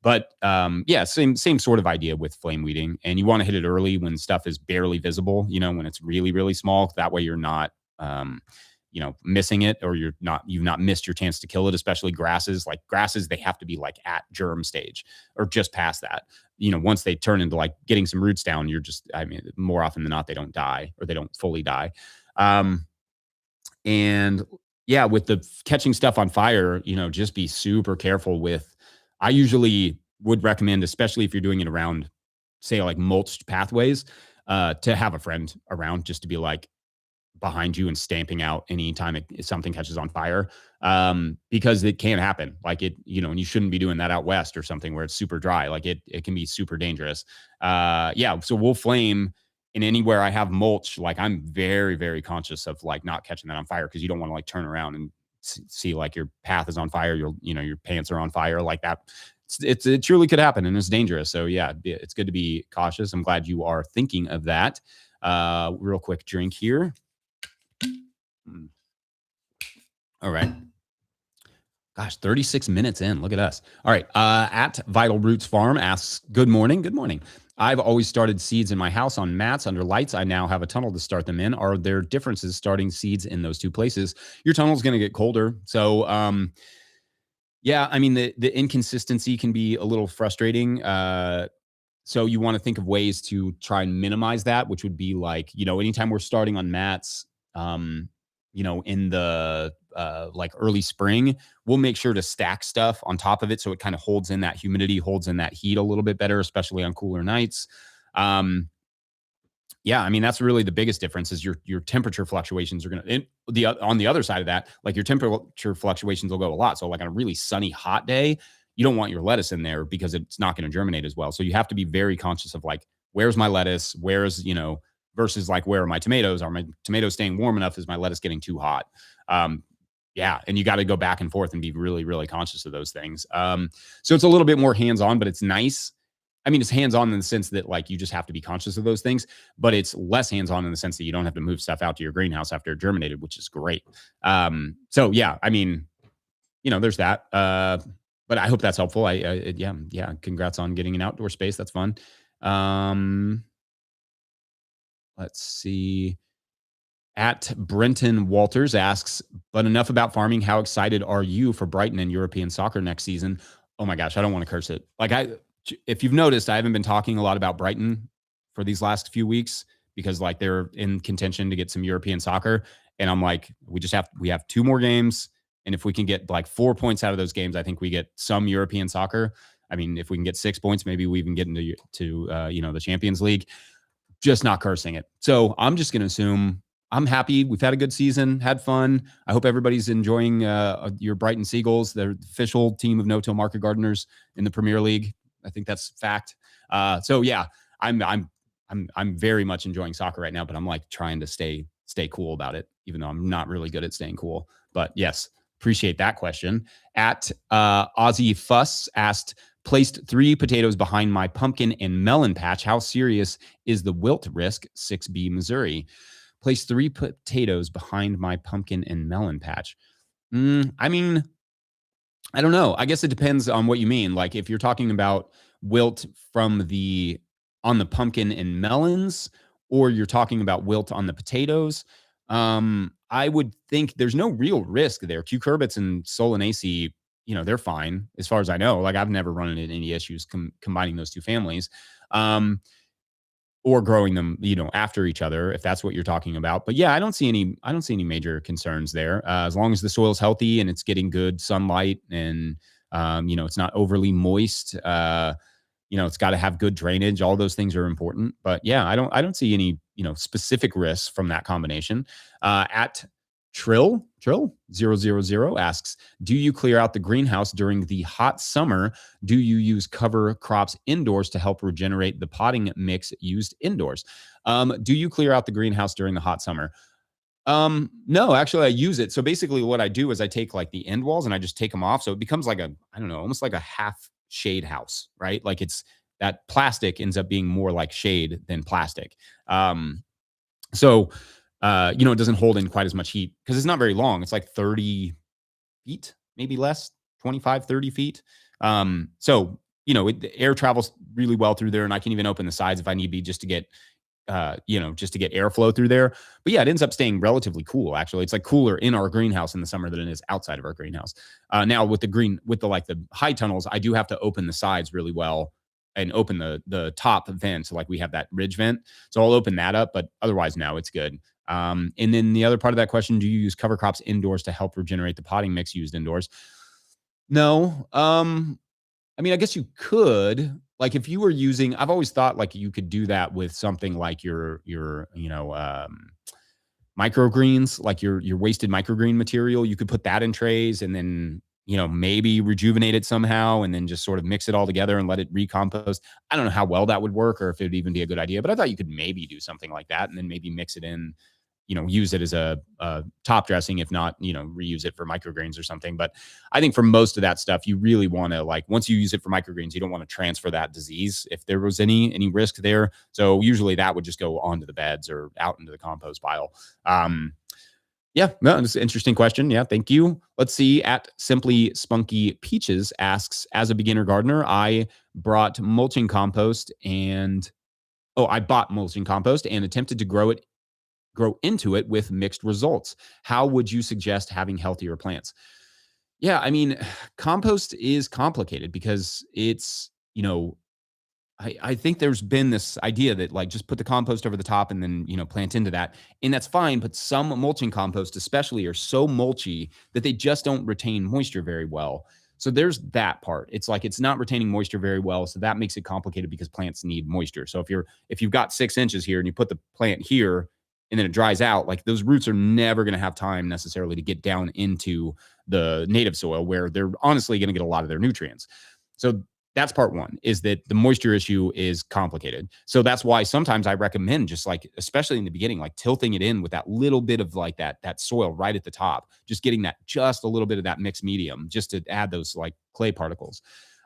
But yeah, same sort of idea with flame weeding. And you want to hit it early when stuff is barely visible, when it's really, really small. That way you're not missing it, or you've not missed your chance to kill it, especially grasses. Like grasses, they have to be like at germ stage or just past that. Once they turn into like getting some roots down, more often than not, they don't die, or they don't fully die. And yeah, with the catching stuff on fire, just be super careful with. I usually would recommend, especially if you're doing it around, say, like mulched pathways, to have a friend around, just to be like behind you and stamping out anytime something catches on fire, because it can happen. Like and you shouldn't be doing that out west or something where it's super dry. Like it can be super dangerous. Yeah, so we'll flame in anywhere I have mulch. Like I'm very, very conscious of like not catching that on fire, because you don't want to like turn around and see like your path is on fire, your pants are on fire like that. It truly could happen, and it's dangerous. So yeah, it's good to be cautious. I'm glad you are thinking of that. Real quick drink here. All right. Gosh, 36 minutes in. Look at us. All right. At Vital Roots Farm asks, good morning. Good morning. I've always started seeds in my house on mats under lights. I now have a tunnel to start them in. Are there differences starting seeds in those two places? Your tunnel is going to get colder. So, yeah, I mean, the inconsistency can be a little frustrating. So you want to think of ways to try and minimize that, which would be like, anytime we're starting on mats, in the like early spring, we'll make sure to stack stuff on top of it, so it kind of holds in that humidity, holds in that heat a little bit better, especially on cooler nights. Yeah, I mean, that's really the biggest difference, is your temperature fluctuations are going to, on the other side of that, like your temperature fluctuations will go a lot. So like on a really sunny, hot day, you don't want your lettuce in there, because it's not going to germinate as well. So you have to be very conscious of like, where's my lettuce? Versus like, where are my tomatoes? Are my tomatoes staying warm enough? Is my lettuce getting too hot? Yeah. And you got to go back and forth and be really, really conscious of those things. So it's a little bit more hands-on, but it's nice. I mean, it's hands-on in the sense that like you just have to be conscious of those things, but it's less hands-on in the sense that you don't have to move stuff out to your greenhouse after it germinated, which is great. So yeah, I mean, there's that. But I hope that's helpful. Yeah. Congrats on getting an outdoor space. That's fun. Let's see. At Brenton Walters asks, but enough about farming. How excited are you for Brighton and European soccer next season? Oh my gosh, I don't want to curse it. If you've noticed, I haven't been talking a lot about Brighton for these last few weeks, because like they're in contention to get some European soccer. And I'm like, we have 2 more games. And if we can get like 4 points out of those games, I think we get some European soccer. I mean, if we can get 6 points, maybe we even get into the Champions League. Just not cursing it. So I'm just going to assume I'm happy. We've had a good season, had fun. I hope everybody's enjoying your Brighton Seagulls. They're the official team of no-till market gardeners in the Premier League. I think that's fact. So yeah, I'm very much enjoying soccer right now, but I'm like trying to stay cool about it, even though I'm not really good at staying cool. But yes, appreciate that question. At Aussie Fuss asked, placed 3 potatoes behind my pumpkin and melon patch. How serious is the wilt risk? 6B, Missouri. Placed 3 potatoes behind my pumpkin and melon patch. I mean, I don't know. I guess it depends on what you mean. Like if you're talking about wilt on the pumpkin and melons, or you're talking about wilt on the potatoes, I would think there's no real risk there. Cucurbits and Solanaceae, they're fine as far as I know. Like I've never run into any issues combining those 2 families, or growing them, after each other, if that's what you're talking about. But yeah, I don't see any major concerns there. As long as the soil's healthy and it's getting good sunlight, and it's not overly moist. It's got to have good drainage. All those things are important. But yeah, I don't see any specific risks from that combination. At Trill 000 asks, do you clear out the greenhouse during the hot summer? Do you use cover crops indoors to help regenerate the potting mix used indoors? Do you clear out the greenhouse during the hot summer? No, actually I use it. So basically what I do is I take like the end walls and I just take them off. So it becomes like almost like a half shade house, right? Like it's that plastic ends up being more like shade than plastic. It doesn't hold in quite as much heat because it's not very long. It's like 30 feet, maybe less, 25, 30 feet. So the air travels really well through there, and I can even open the sides if I need be just to get just to get airflow through there. But yeah, it ends up staying relatively cool. Actually, it's like cooler in our greenhouse in the summer than it is outside of our greenhouse. Now with the high tunnels, I do have to open the sides really well and open the top vent. So like we have that ridge vent, so I'll open that up. But otherwise, no, it's good. And then the other part of that question: do you use cover crops indoors to help regenerate the potting mix used indoors? No. I mean, I guess you could. Like if you were using, I've always thought like you could do that with something like your microgreens, like your wasted microgreen material. You could put that in trays and then maybe rejuvenate it somehow and then just sort of mix it all together and let it recompost. I don't know how well that would work or if it would even be a good idea, but I thought you could maybe do something like that and then maybe mix it in, use it as a top dressing, if not, reuse it for microgreens or something. But I think for most of that stuff, you really want to, like, once you use it for microgreens, you don't want to transfer that disease if there was any risk there. So usually that would just go onto the beds or out into the compost pile. Yeah, no, it's an interesting question. Yeah, thank you. Let's see. At Simply Spunky Peaches asks, as a beginner gardener, I bought mulching compost and attempted to grow into it with mixed results. How would you suggest having healthier plants? Yeah, I mean, compost is complicated because it's, I think there's been this idea that like just put the compost over the top and then, plant into that. And that's fine. But some mulching compost, especially, are so mulchy that they just don't retain moisture very well. So there's that part. It's like it's not retaining moisture very well. So that makes it complicated because plants need moisture. So if you've got 6 inches here and you put the plant here and then it dries out, like those roots are never going to have time necessarily to get down into the native soil where they're honestly going to get a lot of their nutrients. So that's part one, is that the moisture issue is complicated. So that's why sometimes I recommend just like, especially in the beginning, like tilting it in with that little bit of like that soil right at the top, just getting just a little bit of that mixed medium just to add those like clay particles.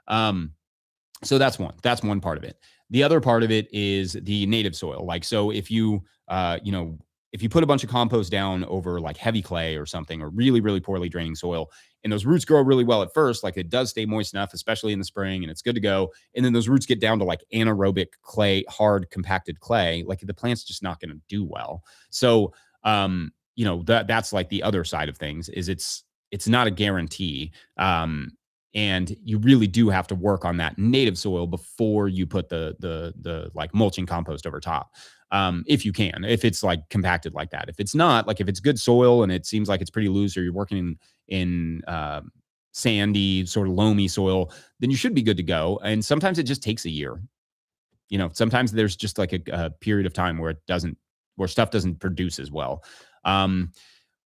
So that's one part of it. The other part of it is the native soil. Like, so if you put a bunch of compost down over like heavy clay or something, or really, really poorly draining soil, and those roots grow really well at first, like it does stay moist enough, especially in the spring, and it's good to go. And then those roots get down to like anaerobic clay, hard compacted clay, like the plant's just not going to do well. So, that's like the other side of things, is it's not a guarantee. And you really do have to work on that native soil before you put the like mulching compost over top. If you can, if it's like compacted like that. If it's not, like if it's good soil and it seems like it's pretty loose, or you're working in sandy, sort of loamy soil, then you should be good to go. And sometimes it just takes a year. Sometimes there's just like a period of time where stuff doesn't produce as well.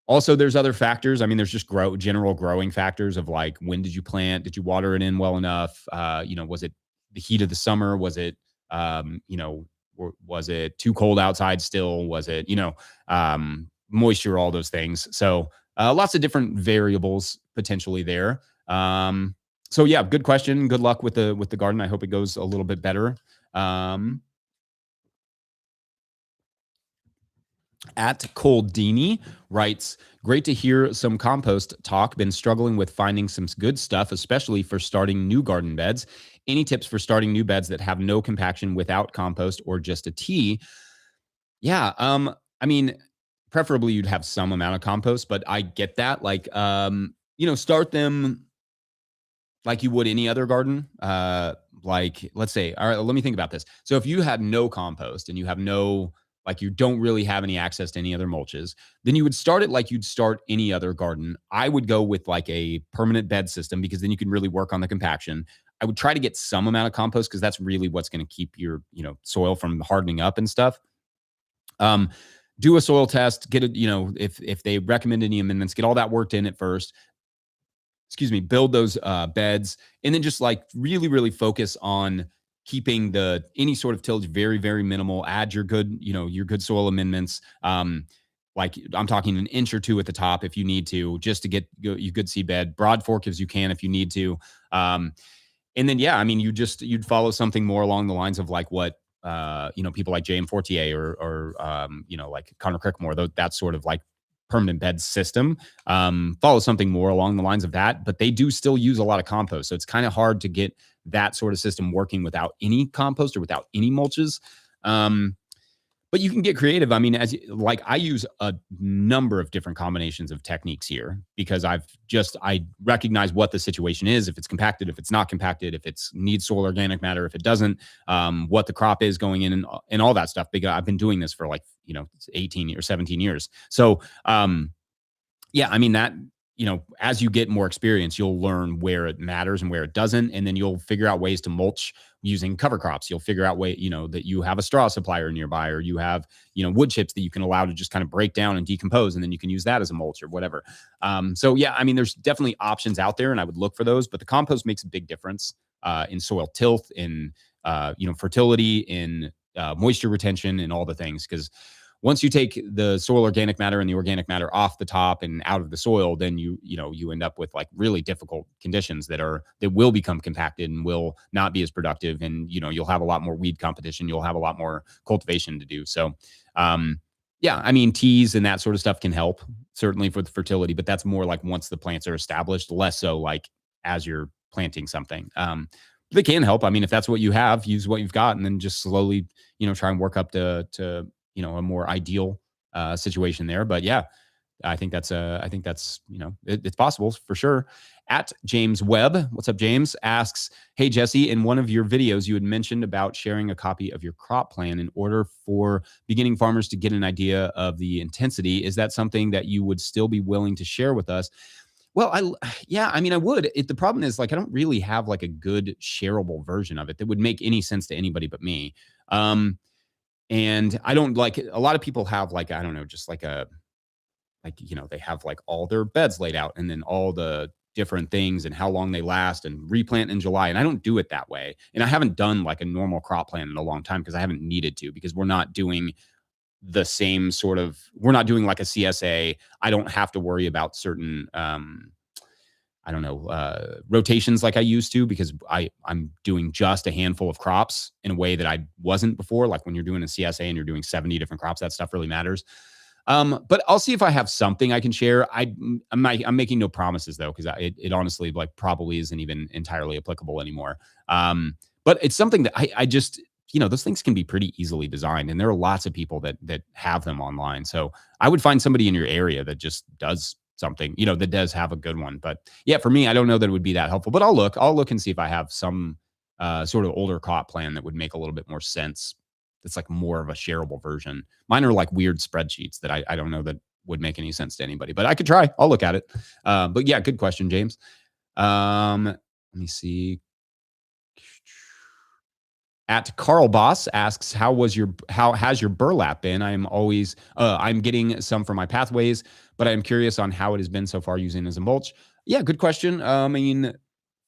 Also, there's other factors. I mean, there's just general growing factors of like, when did you plant? Did you water it in well enough? Was it the heat of the summer? Was it, was it too cold outside still? Was it, moisture, all those things. So lots of different variables potentially there. So yeah, good question. Good luck with the garden. I hope it goes a little bit better. At Coldini writes, great to hear some compost talk. Been struggling with finding some good stuff, especially for starting new garden beds. Any tips for starting new beds that have no compaction without compost or just a tea? Yeah. I mean, preferably you'd have some amount of compost, but I get that. Like, start them like you would any other garden. Like, let's say, all right, let me think about this. So if you had no compost and you have you don't really have any access to any other mulches, then you would start it like you'd start any other garden. I would go with like a permanent bed system, because then you can really work on the compaction. I would try to get some amount of compost, because that's really what's going to keep your, soil from hardening up and stuff. Do a soil test, get it, if they recommend any amendments, get all that worked in at first. Build those beds, and then just like really, really focus on keeping any sort of tillage very, very minimal. Add your good soil amendments. Like I'm talking an inch or two at the top if you need to, just to get your good seed bed. Broad fork as you can if you need to. And then, yeah, I mean, you'd follow something more along the lines of like what, people like J.M. Fortier or like Connor Crickmore, that sort of like permanent bed system, follow something more along the lines of that, but they do still use a lot of compost. So it's kind of hard to get that sort of system working without any compost or without any mulches. But you can get creative. I mean, like I use a number of different combinations of techniques here because I recognize what the situation is, if it's compacted, if it's not compacted, if it's needs soil organic matter, if it doesn't, what the crop is going in and all that stuff. Because I've been doing this for like, 18 or 17 years. So, yeah, I mean that, as you get more experience, you'll learn where it matters and where it doesn't. And then you'll figure out ways to mulch using cover crops. You'll figure out that you have a straw supplier nearby, or you have, wood chips that you can allow to just kind of break down and decompose. And then you can use that as a mulch or whatever. So yeah, I mean, there's definitely options out there and I would look for those, but the compost makes a big difference in soil tilth, in, fertility, in moisture retention and all the things. Because once you take the soil organic matter and the organic matter off the top and out of the soil, then you end up with like really difficult conditions that will become compacted and will not be as productive. And, you'll have a lot more weed competition. You'll have a lot more cultivation to do. So, yeah, I mean, teas and that sort of stuff can help certainly for the fertility, but that's more like once the plants are established, less so like as you're planting something. They can help. I mean, if that's what you have, use what you've got and then just slowly, try and work up to a more ideal situation there. But yeah, I think that's it's possible for sure. At James Webb, what's up, James, asks, hey, Jesse, in one of your videos, you had mentioned about sharing a copy of your crop plan in order for beginning farmers to get an idea of the intensity. Is that something that you would still be willing to share with us? Well, I mean, I would. The problem is like, I don't really have like a good shareable version of it that would make any sense to anybody but me. And I don't like a lot of people have like, I don't know, just like they have like all their beds laid out and then all the different things and how long they last and replant in July. And I don't do it that way. And I haven't done like a normal crop plan in a long time because I haven't needed to, because we're not doing the same sort of, we're not doing like a CSA. I don't have to worry about certain, rotations like I used to, because I'm doing just a handful of crops in a way that I wasn't before. Like when you're doing a CSA and you're doing 70 different crops, that stuff really matters. But I'll see if I have something I can share. I'm making no promises though, because it honestly like probably isn't even entirely applicable anymore. But it's something that I just, those things can be pretty easily designed, and there are lots of people that have them online. So I would find somebody in your area that just does something, that does have a good one. But yeah, for me, I don't know that it would be that helpful, but I'll look and see if I have some sort of older crop plan that would make a little bit more sense. That's like more of a shareable version. Mine are like weird spreadsheets that I don't know that would make any sense to anybody, but I could try. I'll look at it. But yeah, good question, James. Let me see. At Carl Boss asks, how has your burlap been? I'm getting some for my pathways, but I'm curious on how it has been so far using as a mulch. Yeah, good question. I mean,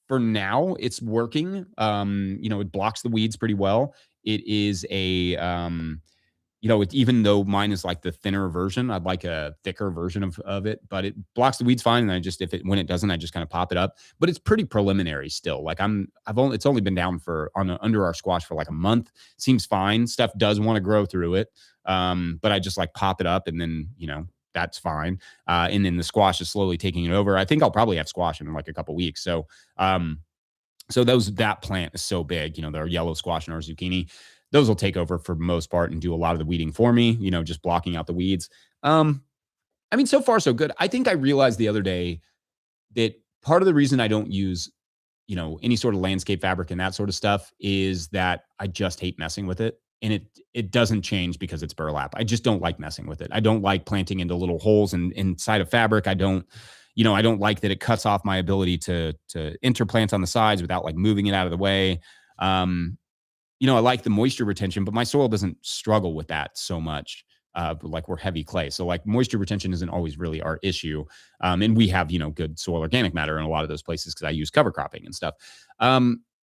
for now it's working. It blocks the weeds pretty well. It is even though mine is like the thinner version, I'd like a thicker version of it, but it blocks the weeds fine. And when it doesn't, I just kind of pop it up, but it's pretty preliminary still. Like it's only been down under our squash for like a month. Seems fine. Stuff does want to grow through it. But I just like pop it up and then, that's fine. And then the squash is slowly taking it over. I think I'll probably have squash in like a couple weeks. So, that plant is so big, their yellow squash and our zucchini, those will take over for the most part and do a lot of the weeding for me, just blocking out the weeds. I mean, so far so good. I think I realized the other day that part of the reason I don't use, any sort of landscape fabric and that sort of stuff is that I just hate messing with it. And it doesn't change because it's burlap. I just don't like messing with it. I don't like planting into little holes inside of fabric. I don't like that it cuts off my ability to interplant on the sides without like moving it out of the way. I like the moisture retention, but my soil doesn't struggle with that so much. Like we're heavy clay. So like moisture retention isn't always really our issue. And we have, good soil organic matter in a lot of those places because I use cover cropping and stuff.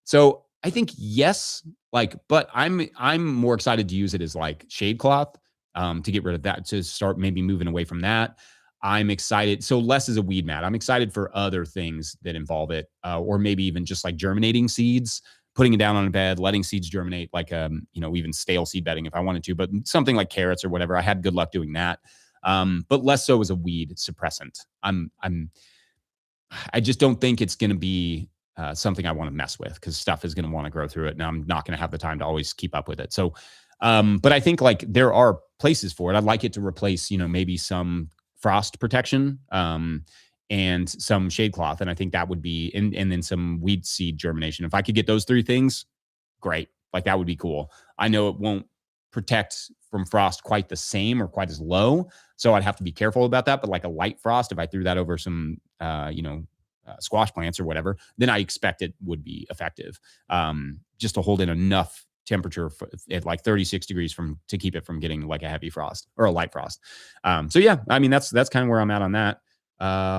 So I think yes, but I'm more excited to use it as like shade cloth to get rid of that, to start maybe moving away from that. I'm excited. So less as a weed mat. I'm excited for other things that involve it, or maybe even just like germinating seeds, putting it down on a bed, letting seeds germinate, like, even stale seed bedding if I wanted to, but something like carrots or whatever. I had good luck doing that. But less so as a weed suppressant. I just don't think it's going to be something I want to mess with because stuff is going to want to grow through it, and I'm not going to have the time to always keep up with it. So, but I think like there are places for it. I'd like it to replace, maybe some frost protection, and some shade cloth, and I think that would be, and then some weed seed germination. If I could get those three things, great. Like that would be cool. I know it won't protect from frost quite the same or quite as low, so I'd have to be careful about that. But like a light frost, if I threw that over some, squash plants or whatever, then I expect it would be effective, just to hold in enough temperature at like 36 degrees to keep it from getting like a heavy frost or a light frost. So yeah, I mean, that's kind of where I'm at on that.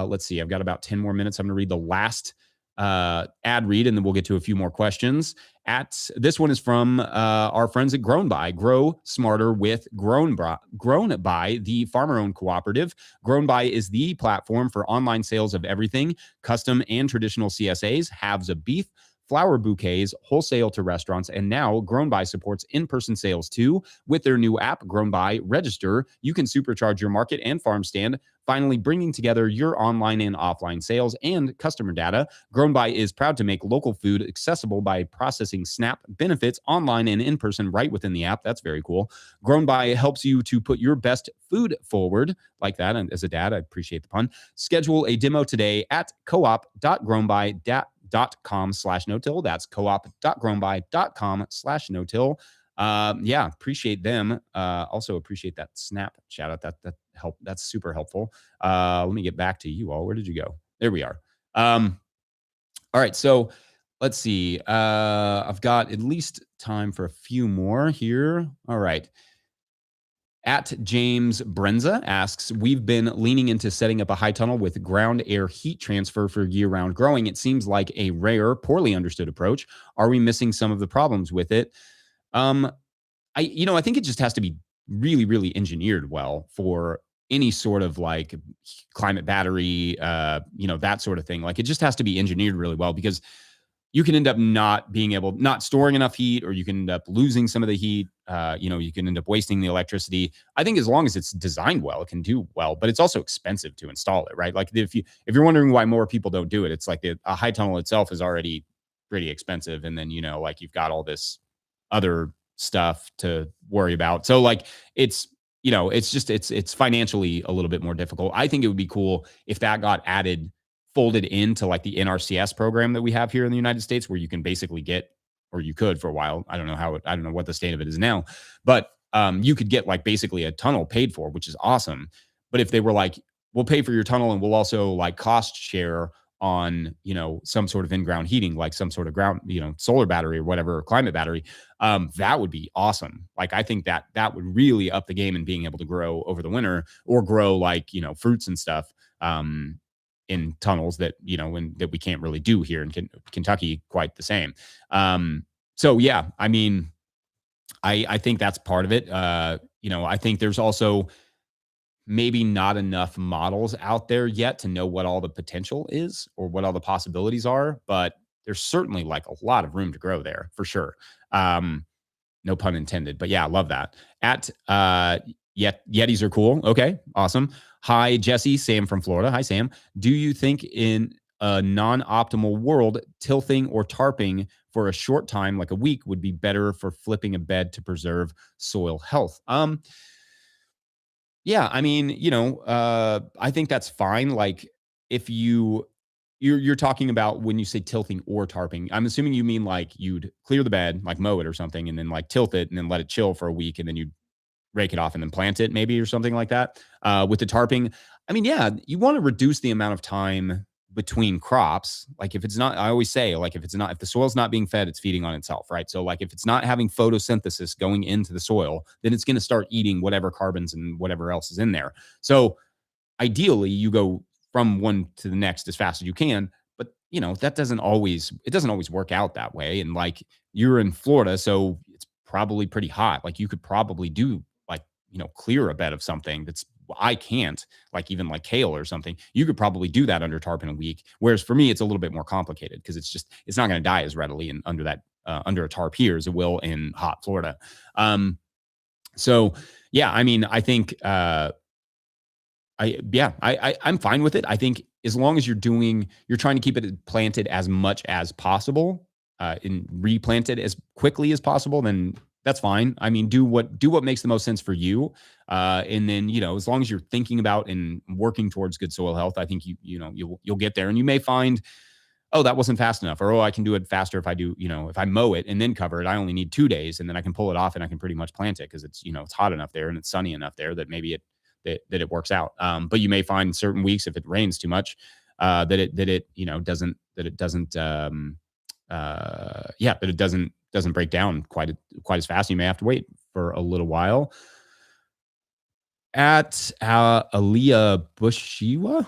Let's see. I've got about 10 more minutes. I'm going to read the last ad read, and then we'll get to a few more questions. This one is from our friends at GrownBy. Grow smarter with GrownBy, the farmer-owned cooperative. GrownBy is the platform for online sales of everything, custom and traditional CSAs, halves of beef, flower bouquets, wholesale to restaurants, and now GrownBy supports in-person sales too. With their new app, GrownBy Register, you can supercharge your market and farm stand, finally bringing together your online and offline sales and customer data. GrownBy is proud to make local food accessible by processing SNAP benefits online and in person right within the app. That's very cool. GrownBy helps you to put your best food forward like that. And as a dad, I appreciate the pun. Schedule a demo today at coop.grownby.com/no-till. That's coop.grownby.com/no-till. Yeah, appreciate them. Also appreciate that Snap shout out. That help. That's super helpful. Let me get back to you all. Where did you go? There we are. All right. So let's see. I've got at least time for a few more here. All right. At James Brenza asks, we've been leaning into setting up a high tunnel with ground air heat transfer for year-round growing. It seems like a rare, poorly understood approach. Are we missing some of the problems with it? I think it just has to be really, really engineered well for any sort of like climate battery, that sort of thing. Like it just has to be engineered really well, because you can end up not storing enough heat, or you can end up losing some of the heat. You can end up wasting the electricity. I think as long as it's designed well, it can do well, but it's also expensive to install it, right? Like if you're wondering why more people don't do it, it's like a high tunnel itself is already pretty expensive. And then, like you've got all this other stuff to worry about. So like it's financially a little bit more difficult. I think it would be cool if that got folded into like the NRCS program that we have here in the United States, where you can basically get, or you could for a while. I don't know what the state of it is now, but you could get like basically a tunnel paid for, which is awesome. But if they were like, we'll pay for your tunnel and we'll also like cost share on, some sort of in-ground heating, like some sort of ground, solar battery or whatever, or climate battery, that would be awesome. Like, I think that would really up the game in being able to grow over the winter, or grow like, fruits and stuff, in tunnels that, that we can't really do here in Kentucky quite the same. So yeah, I mean, I think that's part of it. I think there's also maybe not enough models out there yet to know what all the potential is or what all the possibilities are, but there's certainly like a lot of room to grow there for sure. No pun intended, but yeah, I love that. Yetis are cool. Okay, awesome. Hi, Jesse, Sam from Florida. Hi, Sam. Do you think in a non-optimal world, tilthing or tarping for a short time, like a week, would be better for flipping a bed to preserve soil health? Yeah, I mean, I think that's fine. Like if you're talking about when you say tilthing or tarping, I'm assuming you mean like you'd clear the bed, like mow it or something, and then like tilt it and then let it chill for a week, and then you'd rake it off and then plant it maybe, or something like that. With the tarping, I mean, yeah, you want to reduce the amount of time between crops. Like if it's not, I always say, like if the soil's not being fed, it's feeding on itself, right? So like if it's not having photosynthesis going into the soil, then it's going to start eating whatever carbons and whatever else is in there. So ideally you go from one to the next as fast as you can, but that doesn't always work out that way. And like you're in Florida, so it's probably pretty hot. Like you could probably do like, clear a bed of something that's, I can't, like even like kale or something. You could probably do that under tarp in a week. Whereas for me, it's a little bit more complicated, because it's not going to die as readily and under a tarp here as it will in hot Florida. So yeah, I mean, I think, I'm fine with it. I think as long as you're trying to keep it planted as much as possible, and replant it as quickly as possible, then that's fine. I mean, do what makes the most sense for you. And then, as long as you're thinking about and working towards good soil health, I think you'll get there. And you may find, oh, that wasn't fast enough, or, oh, I can do it faster if I do, if I mow it and then cover it, I only need 2 days, and then I can pull it off and I can pretty much plant it because it's hot enough there and it's sunny enough there that maybe it works out. But you may find certain weeks, if it rains too much, that it doesn't break down quite as fast. You may have to wait for a little while. At Aaliyah Bushiwa,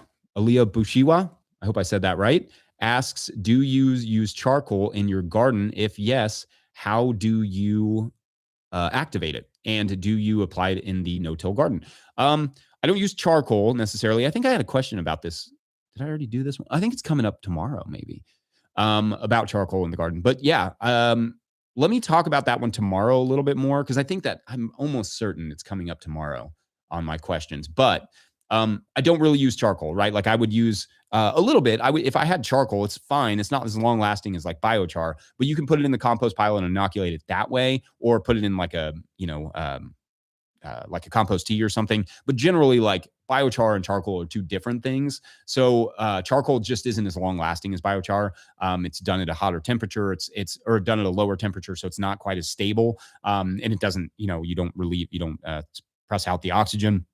I hope I said that right, asks, do you use charcoal in your garden? If yes, how do you activate it? And do you apply it in the no-till garden? I don't use charcoal necessarily. I think I had a question about this. Did I already do this one? I think it's coming up tomorrow, maybe, about charcoal in the garden. But yeah, let me talk about that one tomorrow a little bit more, because I think that I'm almost certain it's coming up tomorrow on my questions. But I don't really use charcoal, right? Like I would use a little bit. If I had charcoal, it's fine. It's not as long lasting as like biochar, but you can put it in the compost pile and inoculate it that way, or put it in like a compost tea or something. But generally, like biochar and charcoal are two different things. So charcoal just isn't as long lasting as biochar. It's done at a hotter temperature. It's done at a lower temperature, so it's not quite as stable. And it doesn't, you don't press out the oxygen.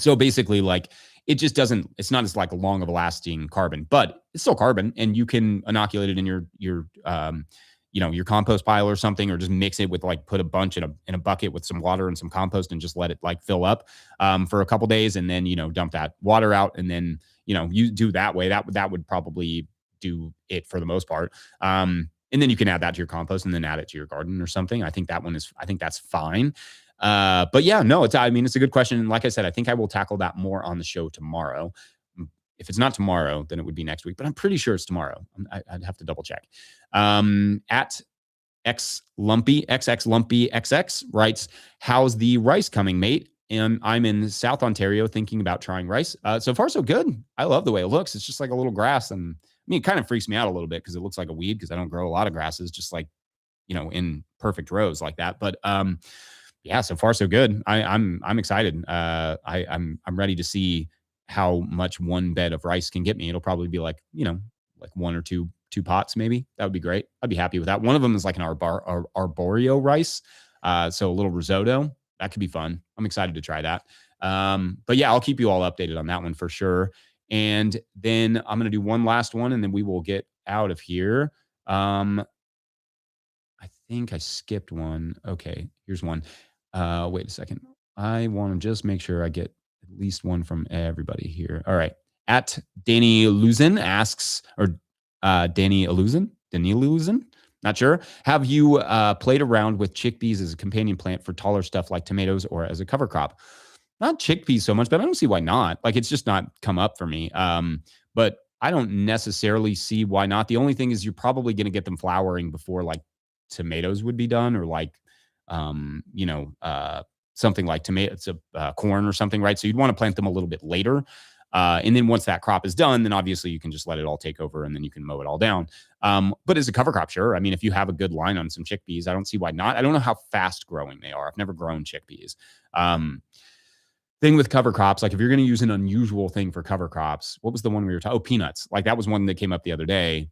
So basically, like, it just doesn't, it's not as like long of a lasting carbon, but it's still carbon, and you can inoculate it in your compost pile or something, or just mix it with, like, put a bunch in a bucket with some water and some compost and just let it like fill up for a couple days, and then, dump that water out, and then, you do that way. That would probably do it for the most part. And then you can add that to your compost and then add it to your garden or something. I think that's fine. But yeah, no, it's a good question. And like I said, I think I will tackle that more on the show tomorrow. If it's not tomorrow, then it would be next week, but I'm pretty sure it's tomorrow. I'd have to double check. At XX writes, how's the rice coming, mate? And I'm in South Ontario thinking about trying rice. So far, so good. I love the way it looks. It's just like a little grass. And it kind of freaks me out a little bit because it looks like a weed, because I don't grow a lot of grasses, just like, in perfect rows like that. But, yeah, so far so good. I'm excited. I'm ready to see how much one bed of rice can get me. It'll probably be like one or two pots maybe. That would be great. I'd be happy with that. One of them is like an arborio rice, so a little risotto. That could be fun. I'm excited to try that. But yeah, I'll keep you all updated on that one for sure. And then I'm gonna do one last one, and then we will get out of here. I think I skipped one. Okay, here's one. Wait a second. I want to just make sure I get at least one from everybody here. All right. At Danny Luzin asks, or Danny Luzin, not sure. Have you played around with chickpeas as a companion plant for taller stuff like tomatoes, or as a cover crop? Not chickpeas so much, but I don't see why not. Like, it's just not come up for me. But I don't necessarily see why not. The only thing is you're probably going to get them flowering before like tomatoes would be done, or like something like tomatoes, corn or something, right? So you'd want to plant them a little bit later. And then once that crop is done, then obviously you can just let it all take over, and then you can mow it all down. But as a cover crop, sure. I mean, if you have a good line on some chickpeas, I don't see why not. I don't know how fast growing they are. I've never grown chickpeas. Thing with cover crops, like if you're going to use an unusual thing for cover crops, what was the one we were talking? Oh, peanuts. Like that was one that came up the other day.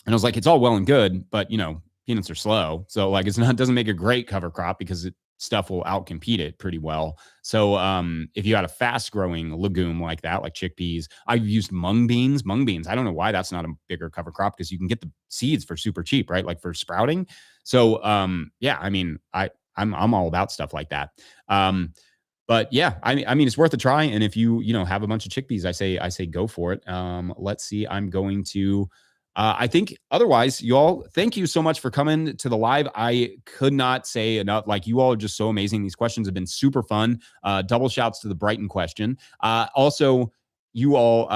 And I was like, it's all well and good, but peanuts are slow. So like, it doesn't make a great cover crop because stuff will outcompete it pretty well. So if you had a fast growing legume like that, like chickpeas, I've used mung beans. I don't know why that's not a bigger cover crop, because you can get the seeds for super cheap, right? Like for sprouting. So yeah, I mean, I'm all about stuff like that. But yeah, I mean, it's worth a try. And if you have a bunch of chickpeas, I say go for it. Let's see. I'm going to. I think otherwise, you all, thank you so much for coming to the live. I could not say enough. Like, you all are just so amazing. These questions have been super fun. Double shouts to the Brighton question. Also, you all,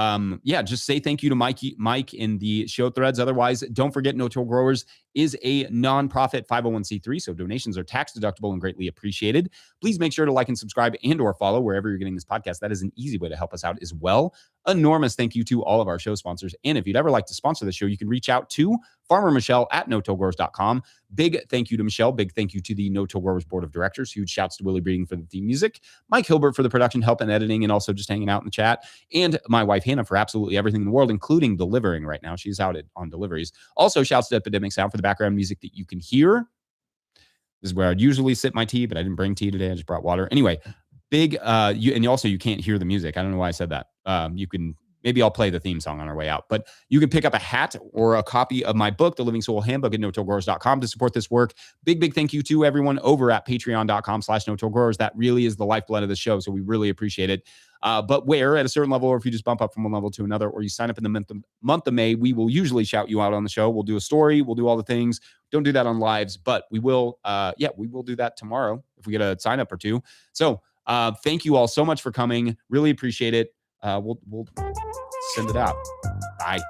just say thank you to Mike in the show threads. Otherwise, don't forget No-Till Growers is a nonprofit 501c3, so donations are tax deductible and greatly appreciated. Please make sure to like and subscribe and or follow wherever you're getting this podcast. That is an easy way to help us out as well. Enormous thank you to all of our show sponsors. And if you'd ever like to sponsor the show, you can reach out to Farmer Michelle at no-tillgrowers.com. Big thank you to Michelle. Big thank you to the No-Till Growers Board of Directors. Huge shouts to Willie Breeding for the theme music, Mike Hilbert for the production help and editing, and also just hanging out in the chat, and my wife Hannah for absolutely everything in the world, including delivering right now. She's out on deliveries. Also, shouts to Epidemic Sound for the background music that you can hear. This is where I'd usually sip my tea, but I didn't bring tea today. I just brought water. Anyway, big, you can't hear the music. I don't know why I said that. Maybe I'll play the theme song on our way out. But you can pick up a hat or a copy of my book, The Living Soil Handbook, at no-tillgrowers.com to support this work. Big thank you to everyone over at patreon.com/no-tillgrowers. That really is the lifeblood of the show, so we really appreciate it. But where at a certain level, or if you just bump up from one level to another, or you sign up in the month of May, we will usually shout you out on the show. We'll do a story. We'll do all the things. Don't do that on lives, but we will. We will do that tomorrow if we get a sign up or two. So thank you all so much for coming. Really appreciate it. We'll send it out. Bye.